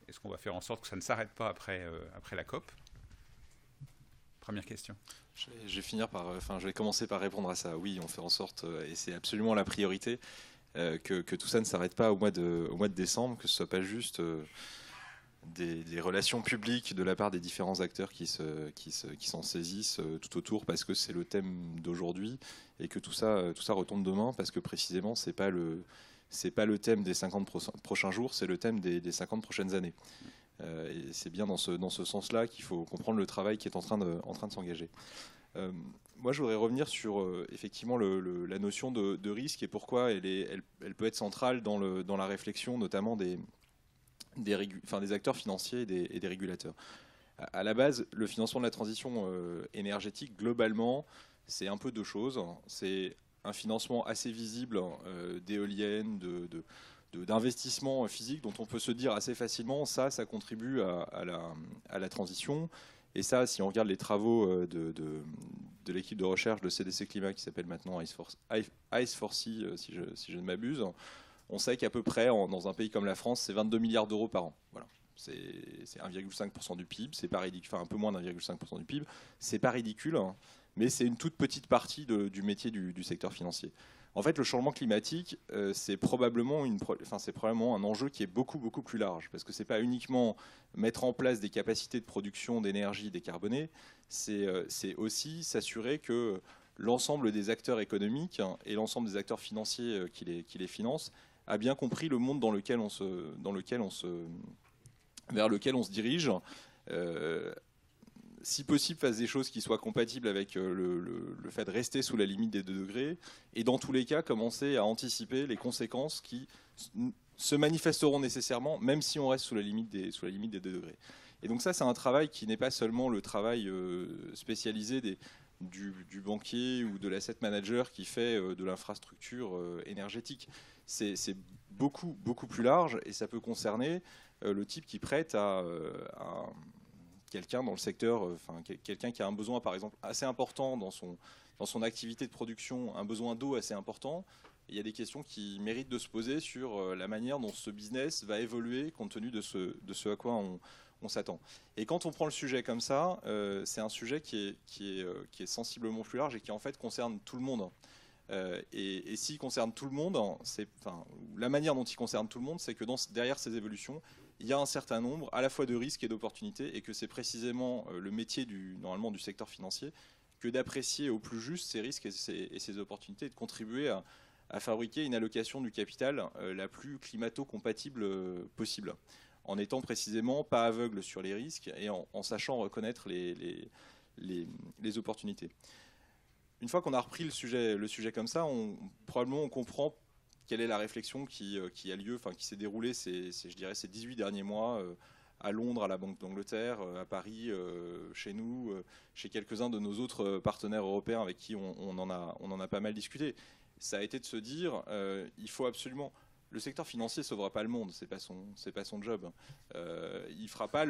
Est-ce qu'on va faire en sorte que ça ne s'arrête pas après la COP? Première question. Je vais commencer par répondre à ça. Oui, on fait en sorte, et c'est absolument la priorité, que tout ça ne s'arrête pas au mois de décembre, que ce ne soit pas juste des relations publiques de la part des différents acteurs qui s'en saisissent tout autour, parce que c'est le thème d'aujourd'hui, et que tout ça retombe demain, parce que précisément, c'est pas le thème des 50 prochains jours, c'est le thème des 50 prochaines années. Et c'est bien dans ce sens-là qu'il faut comprendre le travail qui est en train de s'engager. Moi, je voudrais revenir sur effectivement la notion de risque et pourquoi elle peut être centrale dans la réflexion, notamment des acteurs financiers et des régulateurs. À la base, le financement de la transition énergétique, globalement, c'est un peu deux choses. C'est un financement assez visible d'éoliennes, d'investissements physiques dont on peut se dire assez facilement, ça contribue à la transition. Et ça, si on regarde les travaux de l'équipe de recherche de CDC Climat, qui s'appelle maintenant Ice4C, si je ne m'abuse, on sait qu'à peu près, dans un pays comme la France, c'est 22 milliards d'euros par an. Voilà. C'est 1,5% du PIB, c'est pas ridicule, enfin un peu moins d'1,5% du PIB. C'est pas ridicule, mais c'est une toute petite partie du métier du secteur financier. En fait, le changement climatique, c'est probablement un enjeu qui est beaucoup, beaucoup plus large, parce que ce n'est pas uniquement mettre en place des capacités de production d'énergie décarbonée, c'est aussi s'assurer que l'ensemble des acteurs économiques et l'ensemble des acteurs financiers qui les financent a bien compris le monde vers lequel on se dirige, si possible, fasse des choses qui soient compatibles avec le fait de rester sous la limite des 2 degrés, et dans tous les cas, commencer à anticiper les conséquences qui se manifesteront nécessairement, même si on reste sous la limite des 2 degrés. Et donc ça, c'est un travail qui n'est pas seulement le travail spécialisé du banquier ou de l'asset manager qui fait de l'infrastructure énergétique. C'est beaucoup, beaucoup plus large, et ça peut concerner le type qui prête à quelqu'un dans le secteur, quelqu'un qui a un besoin, par exemple, assez important dans son activité de production, un besoin d'eau assez important. Il y a des questions qui méritent de se poser sur la manière dont ce business va évoluer compte tenu de ce à quoi on s'attend. Et quand on prend le sujet comme ça, c'est un sujet qui est sensiblement plus large et qui en fait concerne tout le monde. Et s'il concerne tout le monde, la manière dont il concerne tout le monde, c'est que derrière ces évolutions, il y a un certain nombre à la fois de risques et d'opportunités, et que c'est précisément le métier normalement du secteur financier que d'apprécier au plus juste ces risques et ces opportunités, et de contribuer à fabriquer une allocation du capital la plus climato-compatible possible, en étant précisément pas aveugle sur les risques et en sachant reconnaître les opportunités. Une fois qu'on a repris le sujet comme ça, probablement on comprend quelle est la réflexion qui a lieu, qui s'est déroulée je dirais, ces 18 derniers mois à Londres, à la Banque d'Angleterre, à Paris, chez nous, chez quelques-uns de nos autres partenaires européens avec qui on en a pas mal discuté. Ça a été de se dire, il faut absolument... Le secteur financier ne sauvera pas le monde, c'est pas son job. Il fera pas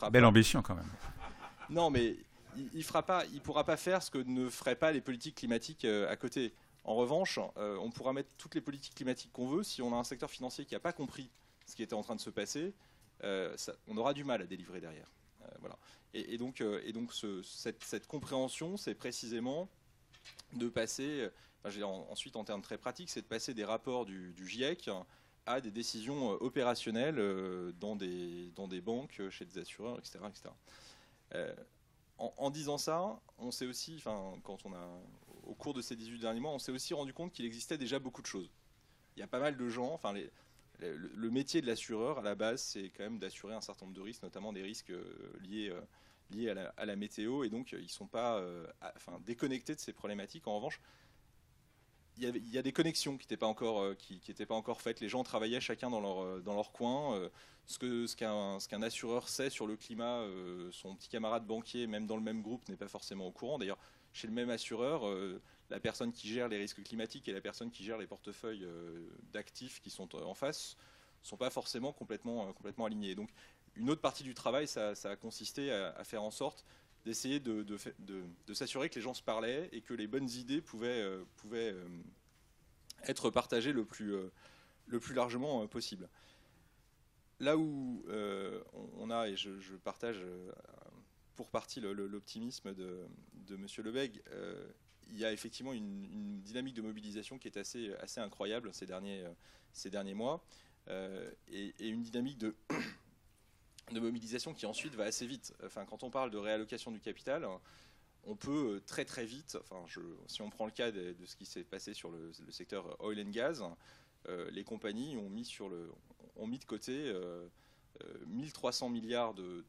Belle ambition quand même. Non, mais il pourra pas faire ce que ne feraient pas les politiques climatiques à côté. En revanche, on pourra mettre toutes les politiques climatiques qu'on veut. Si on a un secteur financier qui n'a pas compris ce qui était en train de se passer, on aura du mal à délivrer derrière. Voilà. Et donc cette compréhension, c'est précisément de passer, ensuite en termes très pratiques, c'est de passer des rapports du GIEC à des décisions opérationnelles dans des banques, chez des assureurs, etc. En disant ça, on s'est aussi, au cours de ces 18 derniers mois, on s'est aussi rendu compte qu'il existait déjà beaucoup de choses. Il y a pas mal de gens, le métier de l'assureur, à la base, c'est quand même d'assurer un certain nombre de risques, notamment des risques liés à la météo, et donc ils ne sont pas déconnectés de ces problématiques. En revanche, il y a des connexions qui n'étaient pas encore faites. Les gens travaillaient chacun dans leur coin. Ce qu'un assureur sait sur le climat, son petit camarade banquier, même dans le même groupe, n'est pas forcément au courant. D'ailleurs, chez le même assureur, la personne qui gère les risques climatiques et la personne qui gère les portefeuilles d'actifs qui sont en face ne sont pas forcément complètement alignés. Donc, une autre partie du travail, ça a consisté à faire en sorte d'essayer de s'assurer que les gens se parlaient et que les bonnes idées pouvaient être partagées le plus largement possible. Là où on a, et je partage pour partie l'optimisme de M. Lebègue, il y a effectivement une dynamique de mobilisation qui est assez incroyable ces derniers mois, et une dynamique de mobilisation qui ensuite va assez vite. Quand on parle de réallocation du capital, on peut très très vite, si on prend le cas de ce qui s'est passé sur le secteur oil and gas, les compagnies ont mis de côté 1300 milliards de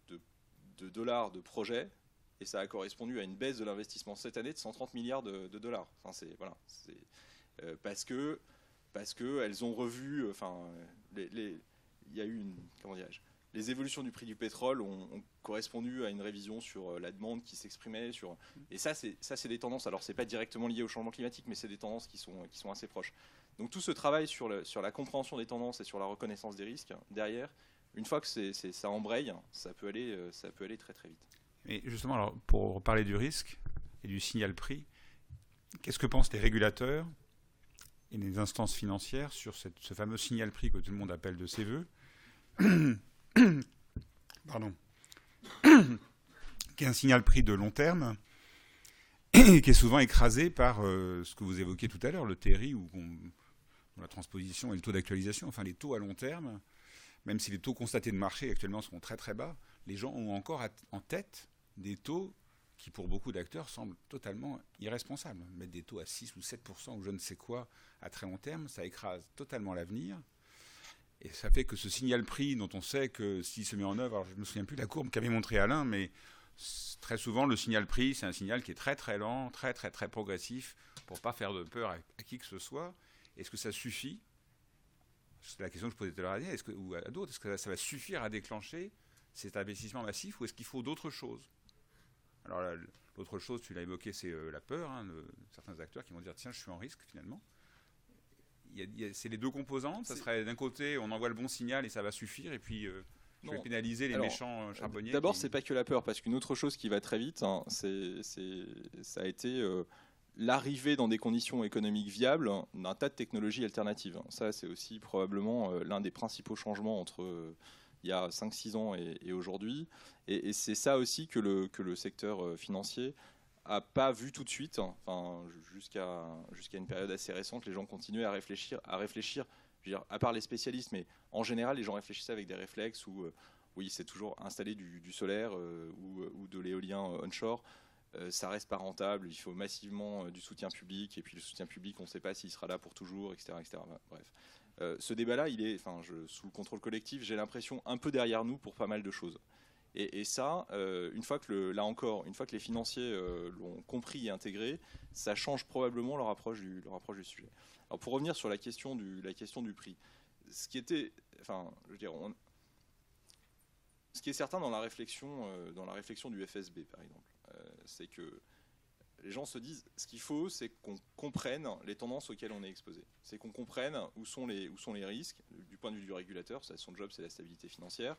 dollars de projets, et ça a correspondu à une baisse de l'investissement cette année de 130 milliards de dollars. Parce que elles ont revu, il y a eu les évolutions du prix du pétrole ont correspondu à une révision sur la demande qui s'exprimait et ça c'est des tendances. Alors c'est pas directement lié au changement climatique, mais c'est des tendances qui sont assez proches. Donc tout ce travail sur la compréhension des tendances et sur la reconnaissance des risques derrière, une fois que ça embraye, ça peut aller très très vite. Et justement, alors, pour parler du risque et du signal prix, qu'est-ce que pensent les régulateurs et les instances financières sur ce fameux signal prix que tout le monde appelle de ses voeux, pardon, qui est un signal prix de long terme et qui est souvent écrasé par ce que vous évoquiez tout à l'heure, le TRI, ou la transposition et le taux d'actualisation, les taux à long terme. Même si les taux constatés de marché actuellement sont très très bas, les gens ont encore en tête des taux qui, pour beaucoup d'acteurs, semblent totalement irresponsables. Mettre des taux à 6 ou 7% ou je ne sais quoi à très long terme, ça écrase totalement l'avenir. Et ça fait que ce signal prix, dont on sait que s'il se met en œuvre, alors je ne me souviens plus de la courbe qu'avait montré Alain, mais très souvent, le signal prix, c'est un signal qui est très très lent, très très très progressif, pour ne pas faire de peur à qui que ce soit. Est-ce que ça suffit? C'est la question que je posais tout à l'heure ou à d'autres. Est-ce que ça va suffire à déclencher cet investissement massif, ou est-ce qu'il faut d'autres choses? Alors l'autre chose, tu l'as évoqué, c'est la peur. Certains acteurs qui vont dire tiens, je suis en risque finalement. C'est les deux composantes. Ça serait d'un côté, on envoie le bon signal et ça va suffire, et puis je vais pénaliser les méchants charbonniers. D'abord, c'est pas que la peur, parce qu'une autre chose qui va très vite, ça a été l'arrivée dans des conditions économiques viables d'un tas de technologies alternatives. Ça, c'est aussi probablement l'un des principaux changements entre il y a 5-6 ans et aujourd'hui. Et c'est ça aussi que le secteur financier n'a pas vu tout de suite. Enfin, jusqu'à une période assez récente, les gens continuaient à réfléchir. Je veux dire, à part les spécialistes, mais en général, les gens réfléchissaient avec des réflexes où, oui, c'est toujours installer du solaire ou de l'éolien onshore. Ça reste pas rentable, il faut massivement du soutien public, et puis le soutien public, on ne sait pas s'il sera là pour toujours, etc. etc. Bref. Ce débat-là, il est, sous le contrôle collectif, j'ai l'impression un peu derrière nous pour pas mal de choses. Et ça, une fois que les financiers l'ont compris et intégré, ça change probablement leur approche du sujet. Alors pour revenir sur la question du prix, ce qui était, ce qui est certain dans la réflexion du FSB, par exemple, c'est que les gens se disent, ce qu'il faut, c'est qu'on comprenne les tendances auxquelles on est exposé. C'est qu'on comprenne où sont les risques, du point de vue du régulateur, son job, c'est la stabilité financière,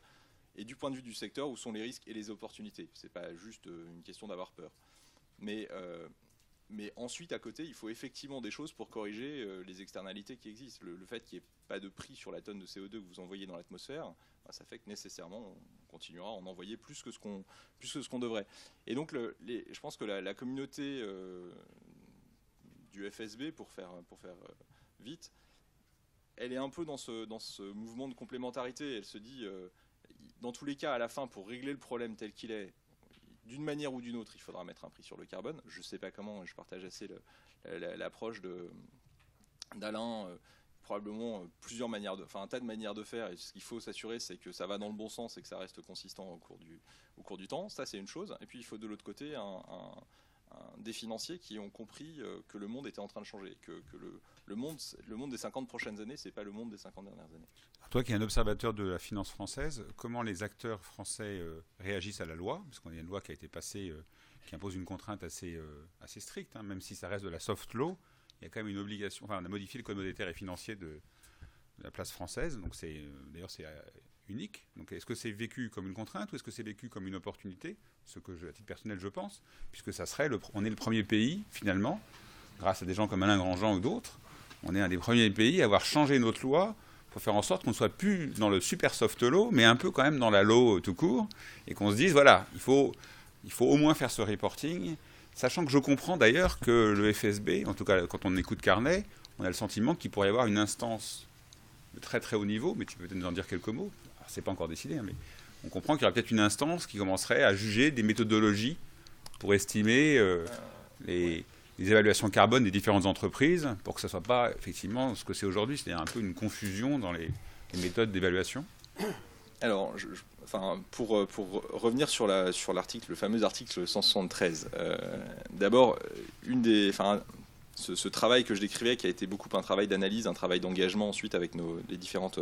et du point de vue du secteur, où sont les risques et les opportunités. C'est pas juste une question d'avoir peur. Mais ensuite, à côté, il faut effectivement des choses pour corriger les externalités qui existent. Le fait qu'il n'y ait pas de prix sur la tonne de CO2 que vous envoyez dans l'atmosphère, ça fait que nécessairement, on continuera à en envoyer plus que ce qu'on devrait. Et donc, je pense que la communauté du FSB, pour faire vite, elle est un peu dans ce mouvement de complémentarité. Elle se dit, dans tous les cas, à la fin, pour régler le problème tel qu'il est, d'une manière ou d'une autre, il faudra mettre un prix sur le carbone. Je ne sais pas comment, je partage assez l'approche d'Alain, probablement un tas de manières de faire. Et ce qu'il faut s'assurer, c'est que ça va dans le bon sens et que ça reste consistant au cours du temps. Ça, c'est une chose. Et puis, il faut de l'autre côté des financiers qui ont compris que le monde était en train de changer, que le monde des 50 prochaines années, c'est pas le monde des 50 dernières années. Alors toi qui es un observateur de la finance française, comment les acteurs français réagissent à la loi? Parce qu'on a une loi qui a été passée qui impose une contrainte assez stricte, même si ça reste de la soft law, il y a quand même une obligation, on a modifié le code monétaire et financier de la place française, donc d'ailleurs c'est unique. Donc est-ce que c'est vécu comme une contrainte ou est-ce que c'est vécu comme une opportunité? Ce que, à titre personnel, je pense, puisque ça serait on est le premier pays, finalement, grâce à des gens comme Alain Grandjean ou d'autres, on est un des premiers pays à avoir changé notre loi pour faire en sorte qu'on ne soit plus dans le super soft law, mais un peu quand même dans la law tout court, et qu'on se dise, voilà, il faut au moins faire ce reporting, sachant que je comprends d'ailleurs que le FSB, en tout cas quand on écoute Carnet, on a le sentiment qu'il pourrait y avoir une instance de très très haut niveau, mais tu peux peut-être nous en dire quelques mots. Alors, c'est pas encore décidé, mais on comprend qu'il y aura peut-être une instance qui commencerait à juger des méthodologies pour estimer les évaluations carbone des différentes entreprises, pour que ça ne soit pas effectivement ce que c'est aujourd'hui, c'est-à-dire un peu une confusion dans les méthodes d'évaluation. Alors, pour revenir sur l'article, le fameux article 173, d'abord, ce travail que je décrivais, qui a été beaucoup un travail d'analyse, un travail d'engagement ensuite avec les différentes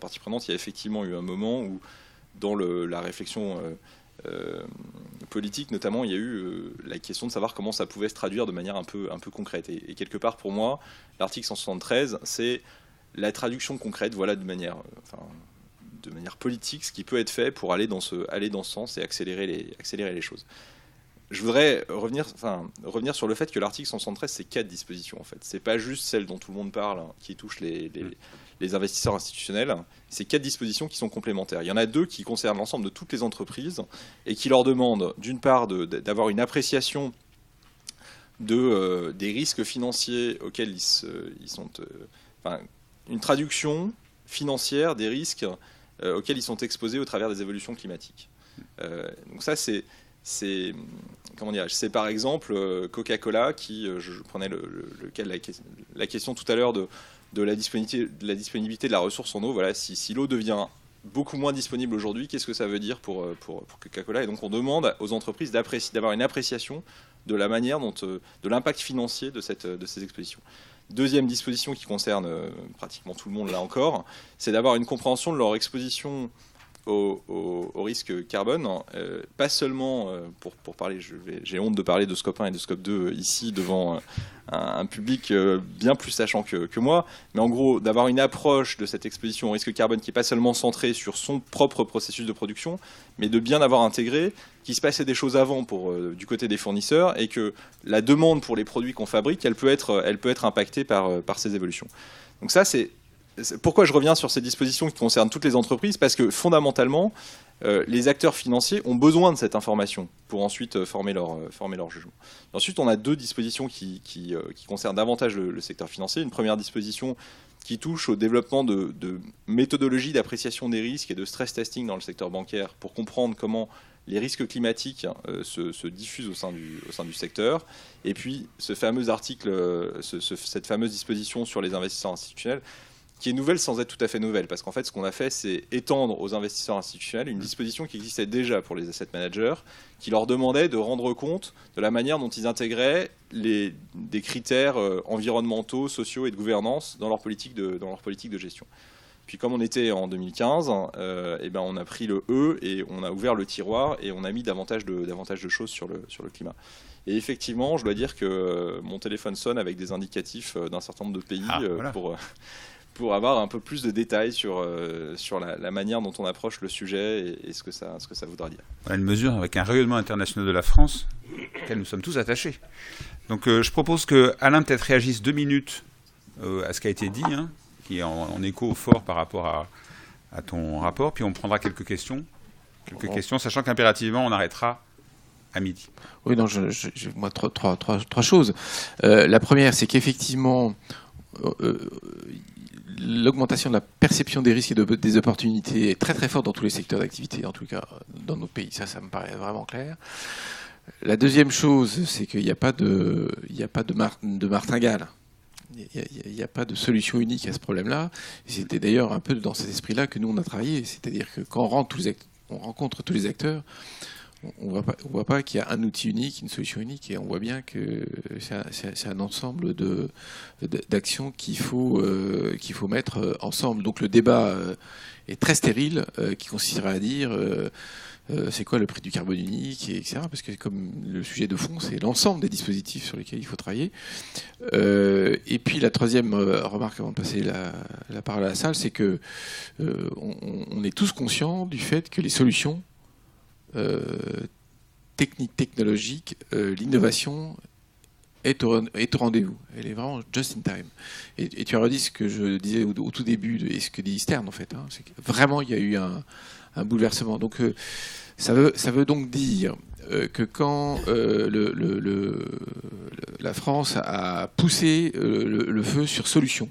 parties prenantes, il y a effectivement eu un moment où, dans la réflexion politique notamment, il y a eu la question de savoir comment ça pouvait se traduire de manière un peu concrète. Et quelque part, pour moi, l'article 173, c'est la traduction concrète, voilà, de manière politique, ce qui peut être fait pour aller dans ce sens et accélérer les choses. Je voudrais revenir sur le fait que l'article 173, c'est 4 dispositions en fait. C'est pas juste celle dont tout le monde parle, qui touche les investisseurs institutionnels. C'est 4 dispositions qui sont complémentaires. Il y en a 2 qui concernent l'ensemble de toutes les entreprises et qui leur demandent d'une part d'avoir une appréciation des risques financiers auxquels ils sont, une traduction financière des risques auxquels ils sont exposés au travers des évolutions climatiques. Donc ça, c'est par exemple Coca-Cola qui, je prenais la question tout à l'heure de la disponibilité de la ressource en eau. Voilà, si l'eau devient beaucoup moins disponible aujourd'hui. Qu'est-ce que ça veut dire pour Coca-Cola? Et donc on demande aux entreprises d'avoir une appréciation de la manière de l'impact financier de ces expositions. Deuxième disposition qui concerne pratiquement tout le monde là encore, c'est d'avoir une compréhension de leur exposition au risque carbone, pas seulement pour parler, j'ai honte de parler de Scope 1 et de Scope 2 ici devant un public bien plus sachant que moi, mais en gros d'avoir une approche de cette exposition au risque carbone qui n'est pas seulement centrée sur son propre processus de production, mais de bien avoir intégré qu'il se passait des choses avant du côté des fournisseurs et que la demande pour les produits qu'on fabrique, elle peut être impactée par ces évolutions. Donc ça, c'est pourquoi je reviens sur ces dispositions qui concernent toutes les entreprises, parce que fondamentalement, les acteurs financiers ont besoin de cette information pour ensuite former leur jugement. Et ensuite, on a deux dispositions qui concernent davantage le secteur financier. Une première disposition qui touche au développement de méthodologies d'appréciation des risques et de stress testing dans le secteur bancaire pour comprendre comment les risques climatiques se diffusent au sein du secteur. Et puis, ce fameux article, cette fameuse disposition sur les investisseurs institutionnels, qui est nouvelle sans être tout à fait nouvelle, parce qu'en fait, ce qu'on a fait, c'est étendre aux investisseurs institutionnels une disposition qui existait déjà pour les asset managers, qui leur demandait de rendre compte de la manière dont ils intégraient des critères environnementaux, sociaux et de gouvernance dans leur politique de gestion. Puis comme on était en 2015, on a pris le E et on a ouvert le tiroir et on a mis davantage de choses sur le climat. Et effectivement, je dois dire que mon téléphone sonne avec des indicatifs d'un certain nombre de pays voilà. pour avoir un peu plus de détails sur la manière dont on approche le sujet et ce que ça voudra dire. Voilà une mesure avec un rayonnement international de la France auquel nous sommes tous attachés. Donc je propose que Alain peut-être réagisse 2 minutes à ce qui a été dit, qui est en écho fort par rapport à ton rapport, puis on prendra quelques questions, sachant qu'impérativement on arrêtera à midi. Oui, non, moi trois choses. La première, c'est qu'effectivement l'augmentation de la perception des risques et des opportunités est très très forte dans tous les secteurs d'activité, en tout cas dans nos pays. Ça me paraît vraiment clair. La deuxième chose, c'est qu'il n'y a pas de martingale. Il n'y a pas de solution unique à ce problème-là. C'était d'ailleurs un peu dans cet esprit-là que nous on a travaillé. C'est-à-dire que quand on rencontre tous les acteurs, on voit pas qu'il y a un outil unique, une solution unique, et on voit bien que c'est un ensemble d'actions qu'il faut mettre ensemble. Donc le débat est très stérile, qui consisterait à dire c'est quoi le prix du carbone unique, etc. Parce que comme le sujet de fond, c'est l'ensemble des dispositifs sur lesquels il faut travailler. Et puis la troisième remarque avant de passer la parole à la salle, c'est que on est tous conscients du fait que les solutions techniques, technologiques, l'innovation est au rendez-vous. Elle est vraiment just in time. Et tu as redit ce que je disais au tout début, et ce que dit Stern en fait. C'est que vraiment, il y a eu un bouleversement. Donc ça veut donc dire que quand la France a poussé le feu sur solution,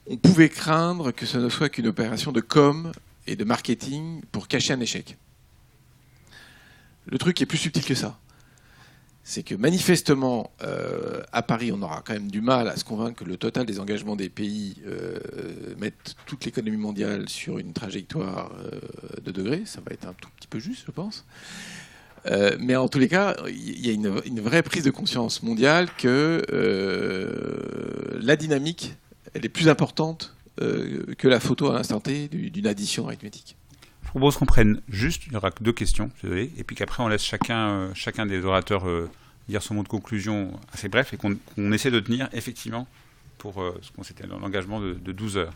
on pouvait craindre que ce ne soit qu'une opération de com et de marketing pour cacher un échec. Le truc est plus subtil que ça. C'est que manifestement, à Paris, on aura quand même du mal à se convaincre que le total des engagements des pays mette toute l'économie mondiale sur une trajectoire de degrés. Ça va être un tout petit peu juste, je pense. Mais en tous les cas, il y a une vraie prise de conscience mondiale que la dynamique, elle est plus importante que la photo à l'instant T d'une addition arithmétique. Je propose qu'on prenne juste, il n'y aura que 2 questions, désolé, et puis qu'après on laisse chacun des orateurs dire son mot de conclusion assez bref et qu'on essaie de tenir effectivement pour ce qu'on s'était dans l'engagement de 12 heures.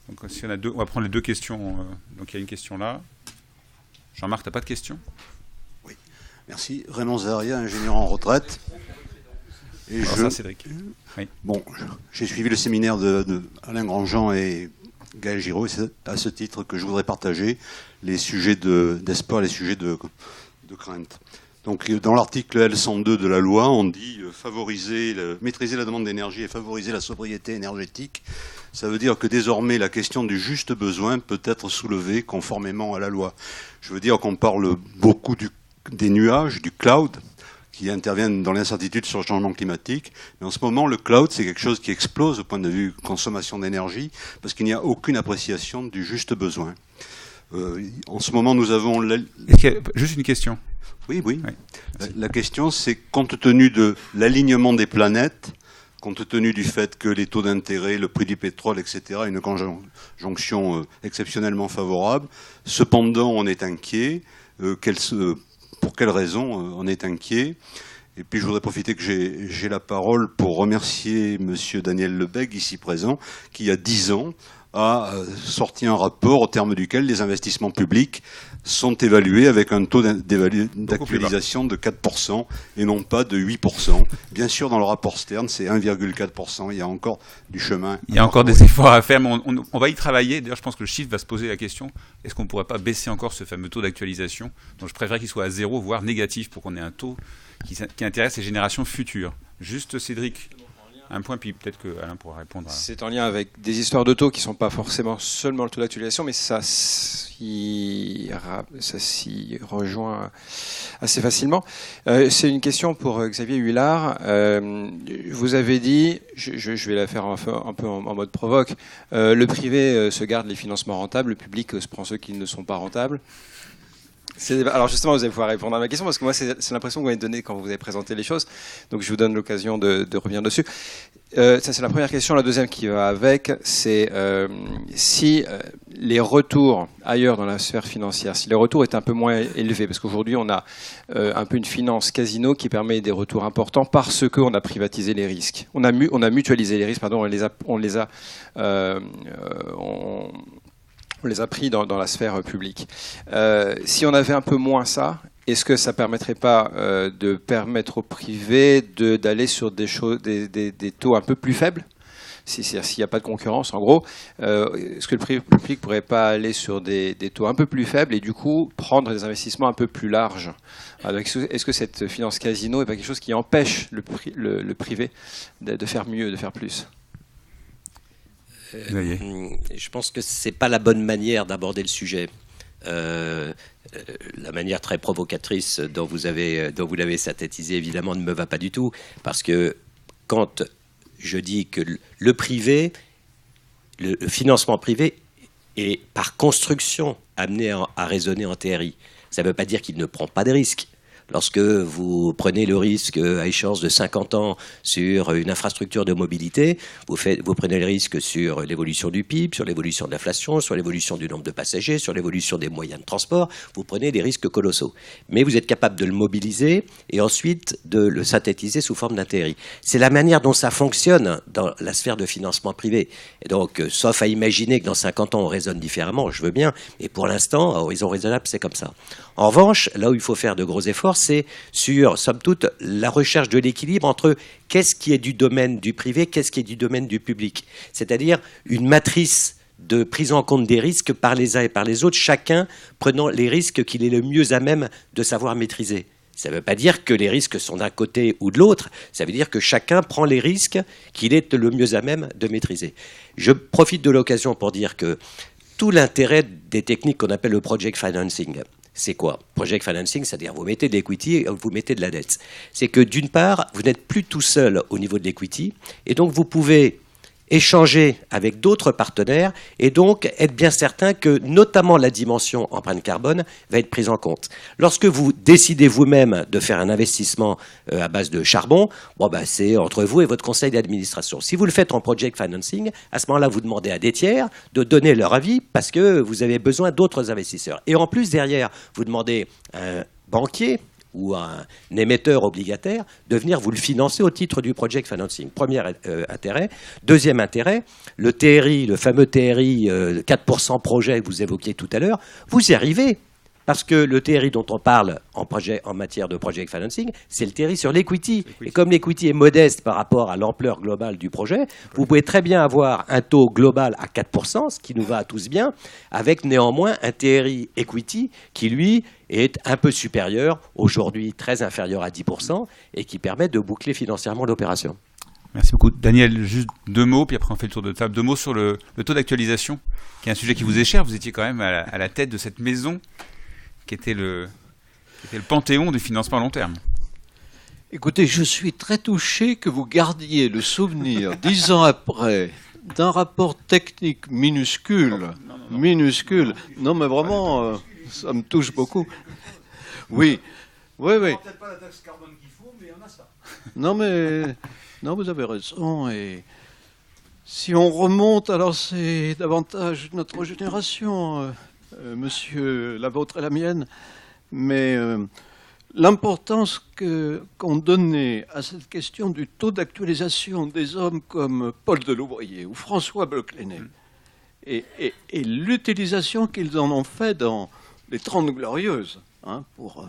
Donc si on a on va prendre les 2 questions. Donc il y a une question là. Jean-Marc, tu n'as pas de question ? Oui, merci. Raymond Zaria, ingénieur en retraite. Et ça, Cédric. Oui. Bon, j'ai suivi le séminaire de Alain Grandjean et Gaël Giraud, et c'est à ce titre que je voudrais partager les sujets d'espoir, les sujets de crainte. Donc, dans l'article L102 de la loi, on dit maîtriser la demande d'énergie et favoriser la sobriété énergétique. Ça veut dire que désormais, la question du juste besoin peut être soulevée conformément à la loi. Je veux dire qu'on parle beaucoup des nuages, du cloud, qui interviennent dans l'incertitude sur le changement climatique. Mais en ce moment, le cloud, c'est quelque chose qui explose au point de vue consommation d'énergie, parce qu'il n'y a aucune appréciation du juste besoin. En ce moment, nous avons... Juste une question. Oui. La question, c'est compte tenu de l'alignement des planètes, compte tenu du fait que les taux d'intérêt, le prix du pétrole, etc., une conjonction exceptionnellement favorable, cependant, on est inquiet. Pour quelles raisons on est inquiet? Et puis je voudrais profiter que j'ai la parole pour remercier M. Daniel Lebègue, ici présent, qui il y a 10 ans a sorti un rapport au terme duquel les investissements publics sont évalués avec un taux d'actualisation de 4% et non pas de 8%. Bien sûr, dans le rapport Stern, c'est 1,4%. Il y a encore du chemin. Il y a encore des efforts à faire, mais on va y travailler. D'ailleurs, je pense que le chiffre va se poser la question, est-ce qu'on ne pourrait pas baisser encore ce fameux taux d'actualisation? Donc je préférerais qu'il soit à 0, voire négatif, pour qu'on ait un taux qui intéresse les générations futures. Juste Cédric, un point, puis peut-être que Alain pourra répondre. C'est en lien avec des histoires de taux qui ne sont pas forcément seulement le taux d'actualisation, mais ça s'y rejoint assez facilement. C'est une question pour Xavier Huillard. Vous avez dit, je vais la faire un peu en mode provoque, le privé se garde les financements rentables, le public se prend ceux qui ne sont pas rentables. Alors justement, vous allez pouvoir répondre à ma question, parce que moi, c'est l'impression que vous m'avez donnée quand vous avez présenté les choses. Donc je vous donne l'occasion de revenir dessus. Ça, c'est la première question. La deuxième qui va avec, c'est si les retours ailleurs dans la sphère financière, si les retours étaient un peu moins élevés, parce qu'aujourd'hui, on a un peu une finance casino qui permet des retours importants parce qu'on a privatisé les risques. On a mutualisé les risques, pardon, on les a pris dans la sphère publique. Si on avait un peu moins ça, est-ce que ça ne permettrait pas de permettre au privé d'aller sur des taux un peu plus faibles? S'il n'y a pas de concurrence, en gros, est-ce que le public ne pourrait pas aller sur des taux un peu plus faibles et du coup prendre des investissements un peu plus larges? Alors, est-ce que cette finance casino n'est pas quelque chose qui empêche le privé de faire mieux, de faire plus? Je pense que ce n'est pas la bonne manière d'aborder le sujet. La manière très provocatrice dont vous l'avez synthétisé, évidemment, ne me va pas du tout. Parce que quand je dis que le privé, le financement privé est par construction amené à raisonner en TRI, ça ne veut pas dire qu'il ne prend pas de risques. Lorsque vous prenez le risque à échéance de 50 ans sur une infrastructure de mobilité, vous prenez le risque sur l'évolution du PIB, sur l'évolution de l'inflation, sur l'évolution du nombre de passagers, sur l'évolution des moyens de transport, vous prenez des risques colossaux. Mais vous êtes capable de le mobiliser et ensuite de le synthétiser sous forme d'intérêt. C'est la manière dont ça fonctionne dans la sphère de financement privé. Et donc, sauf à imaginer que dans 50 ans on raisonne différemment, je veux bien, mais pour l'instant, à horizon raisonnable, c'est comme ça. En revanche, là où il faut faire de gros efforts, c'est sur, somme toute, la recherche de l'équilibre entre qu'est-ce qui est du domaine du privé, qu'est-ce qui est du domaine du public. C'est-à-dire une matrice de prise en compte des risques par les uns et par les autres, chacun prenant les risques qu'il est le mieux à même de savoir maîtriser. Ça ne veut pas dire que les risques sont d'un côté ou de l'autre, ça veut dire que chacun prend les risques qu'il est le mieux à même de maîtriser. Je profite de l'occasion pour dire que tout l'intérêt des techniques qu'on appelle le project financing, c'est quoi? Project financing, c'est-à-dire vous mettez de l'equity et vous mettez de la dette. C'est que d'une part, vous n'êtes plus tout seul au niveau de l'equity et donc vous pouvez échanger avec d'autres partenaires et donc être bien certain que notamment la dimension empreinte carbone va être prise en compte. Lorsque vous décidez vous-même de faire un investissement à base de charbon, c'est entre vous et votre conseil d'administration. Si vous le faites en project financing, à ce moment-là, vous demandez à des tiers de donner leur avis parce que vous avez besoin d'autres investisseurs. Et en plus, derrière, vous demandez à un banquier ou un émetteur obligataire de venir vous le financer au titre du project financing. Premier intérêt. Deuxième intérêt, le TRI, le fameux TRI 4% projet que vous évoquiez tout à l'heure, vous y arrivez. Parce que le TRI dont on parle en matière de project financing, c'est le TRI sur l'equity. Et comme l'equity est modeste par rapport à l'ampleur globale du projet, vous pouvez très bien avoir un taux global à 4%, ce qui nous va à tous bien, avec néanmoins un TRI equity qui, lui, est un peu supérieur, aujourd'hui très inférieur à 10%, et qui permet de boucler financièrement l'opération. Merci beaucoup. Daniel, juste 2 mots, puis après on fait le tour de table. 2 mots sur le taux d'actualisation, qui est un sujet qui vous est cher. Vous étiez quand même à la tête de cette maison qui était le panthéon du financement à long terme. Écoutez, je suis très touché que vous gardiez le souvenir, 10 ans après, d'un rapport technique minuscule. Minuscule. Non, mais vraiment, ça me touche beaucoup. Oui. Oui. Peut-être pas la taxe carbone qu'il faut, mais on a ça. Non, vous avez raison. Et si on remonte, alors c'est davantage notre génération, monsieur, la vôtre et la mienne, mais l'importance qu'on donnait à cette question du taux d'actualisation des hommes comme Paul Delouvrier ou François Bloch-Lenné, et l'utilisation qu'ils en ont fait dans les 30 Glorieuses, pour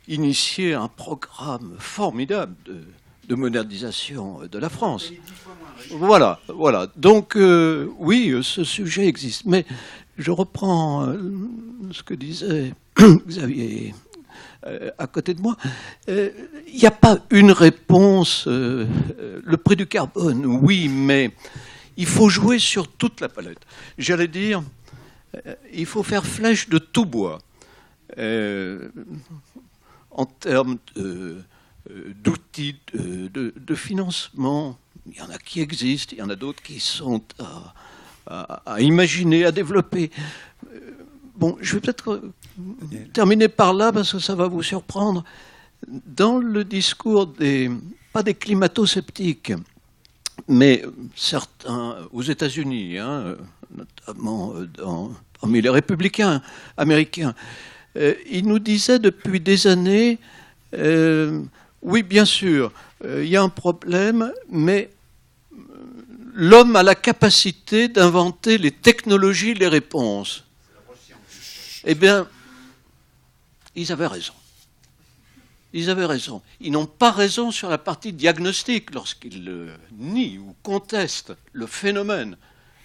initier un programme formidable de modernisation de la France. Voilà. Donc, oui, ce sujet existe. Mais je reprends ce que disait Xavier à côté de moi. Il n'y a pas une réponse. Le prix du carbone, oui, mais il faut jouer sur toute la palette. J'allais dire, il faut faire flèche de tout bois. En termes d'outils de financement, il y en a qui existent, il y en a d'autres qui sont à imaginer, à développer. Bon, je vais peut-être terminer par là, parce que ça va vous surprendre. Dans le discours pas des climato-sceptiques, mais certains aux États-Unis, notamment parmi les républicains américains, ils nous disaient depuis des années, oui, bien sûr, il y a un problème, mais l'homme a la capacité d'inventer les technologies, les réponses. Eh bien, ils avaient raison. Ils avaient raison. Ils n'ont pas raison sur la partie diagnostique lorsqu'ils nient ou contestent le phénomène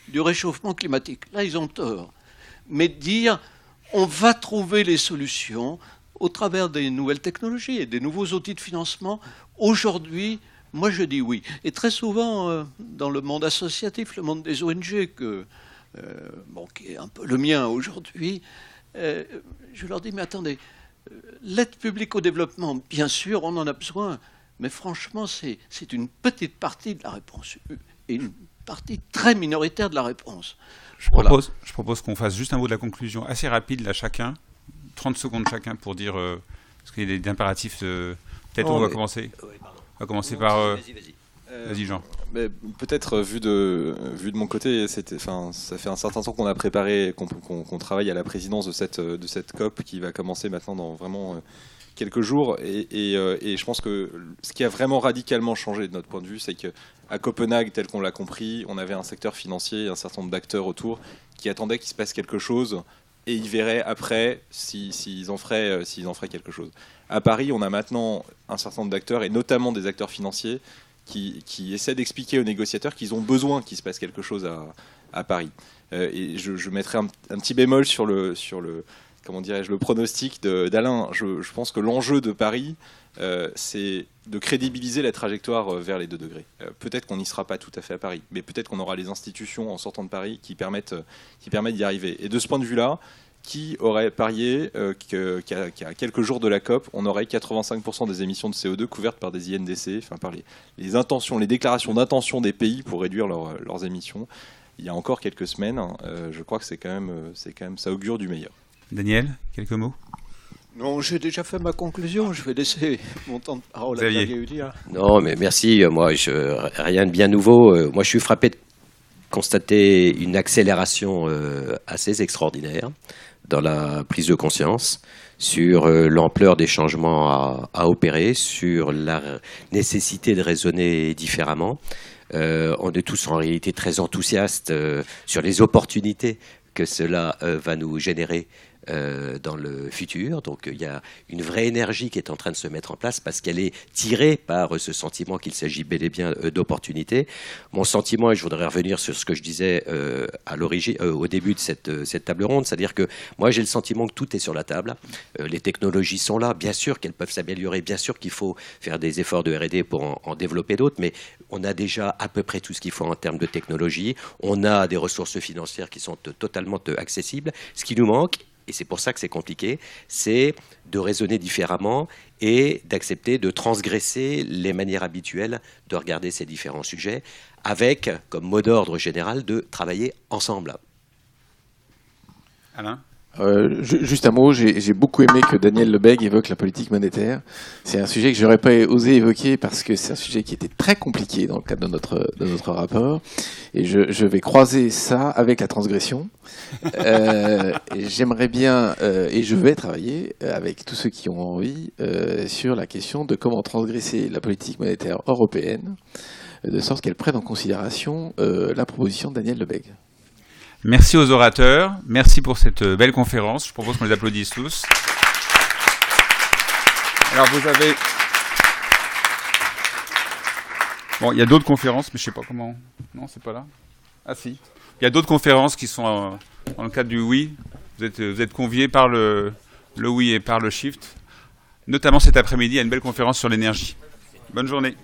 du réchauffement climatique. Là, ils ont tort. Mais dire, on va trouver les solutions au travers des nouvelles technologies et des nouveaux outils de financement. Aujourd'hui, moi je dis oui. Et très souvent, dans le monde associatif, le monde des ONG, qui est un peu le mien aujourd'hui, je leur dis, mais attendez, l'aide publique au développement, bien sûr, on en a besoin, mais franchement, c'est une petite partie de la réponse, et une partie très minoritaire de la réponse. Je propose qu'on fasse juste un mot de la conclusion assez rapide, là, chacun, 30 secondes chacun, pour dire, parce qu'il y a des impératifs, peut-être on va commencer. On va commencer par... Vas-y, Jean. Peut-être vu de mon côté, ça fait un certain temps qu'on a préparé, qu'on travaille à la présidence de cette COP qui va commencer maintenant dans vraiment quelques jours. Et je pense que ce qui a vraiment radicalement changé de notre point de vue, c'est qu'à Copenhague, tel qu'on l'a compris, on avait un secteur financier et un certain nombre d'acteurs autour qui attendaient qu'il se passe quelque chose et ils verraient après s'ils en feraient quelque chose. À Paris, on a maintenant un certain nombre d'acteurs, et notamment des acteurs financiers, qui essaient d'expliquer aux négociateurs qu'ils ont besoin qu'il se passe quelque chose à Paris. Et je mettrai un petit bémol sur le comment dirais-je, le pronostic d'Alain. Je pense que l'enjeu de Paris, c'est de crédibiliser la trajectoire vers les 2 degrés. Peut-être qu'on n'y sera pas tout à fait à Paris, mais peut-être qu'on aura les institutions en sortant de Paris qui permettent d'y arriver. Et de ce point de vue-là, qui aurait parié qu'à quelques jours de la COP, on aurait 85% des émissions de CO2 couvertes par des INDC, enfin par les intentions, les déclarations d'intention des pays pour réduire leurs émissions. Il y a encore quelques semaines, je crois que c'est quand même ça augure du meilleur. Daniel, quelques mots? Non, j'ai déjà fait ma conclusion. Je vais laisser mon temps de parole à Xavier Ulia. Non, mais merci. Moi, rien de bien nouveau. Moi, je suis frappé de constater une accélération assez extraordinaire dans la prise de conscience sur l'ampleur des changements à opérer, sur la nécessité de raisonner différemment. On est tous en réalité très enthousiastes sur les opportunités que cela va nous générer dans le futur. Donc il y a une vraie énergie qui est en train de se mettre en place parce qu'elle est tirée par ce sentiment qu'il s'agit bel et bien d'opportunités. Mon sentiment, et je voudrais revenir sur ce que je disais à l'origine, au début de cette table ronde, c'est-à-dire que moi j'ai le sentiment que tout est sur la table. Les technologies sont là, bien sûr qu'elles peuvent s'améliorer, bien sûr qu'il faut faire des efforts de R&D pour en développer d'autres, mais on a déjà à peu près tout ce qu'il faut en termes de technologie. On a des ressources financières qui sont totalement accessibles. Ce qui nous manque, et c'est pour ça que c'est compliqué, c'est de raisonner différemment et d'accepter de transgresser les manières habituelles de regarder ces différents sujets, avec comme mot d'ordre général de travailler ensemble. Alain ? Juste un mot, j'ai beaucoup aimé que Daniel Lebègue évoque la politique monétaire. C'est un sujet que j'aurais pas osé évoquer parce que c'est un sujet qui était très compliqué dans le cadre de notre rapport. Et je vais croiser ça avec la transgression. Et j'aimerais bien, et je vais travailler avec tous ceux qui ont envie, sur la question de comment transgresser la politique monétaire européenne, de sorte qu'elle prenne en considération la proposition de Daniel Lebègue. Merci aux orateurs, merci pour cette belle conférence. Je propose qu'on les applaudisse tous. Alors vous avez... Bon, il y a d'autres conférences, mais je ne sais pas comment... Non, c'est pas là. Ah si. Il y a d'autres conférences qui sont dans le cadre du oui. Vous êtes conviés par le oui et par le shift. Notamment cet après-midi, il y a une belle conférence sur l'énergie. Bonne journée.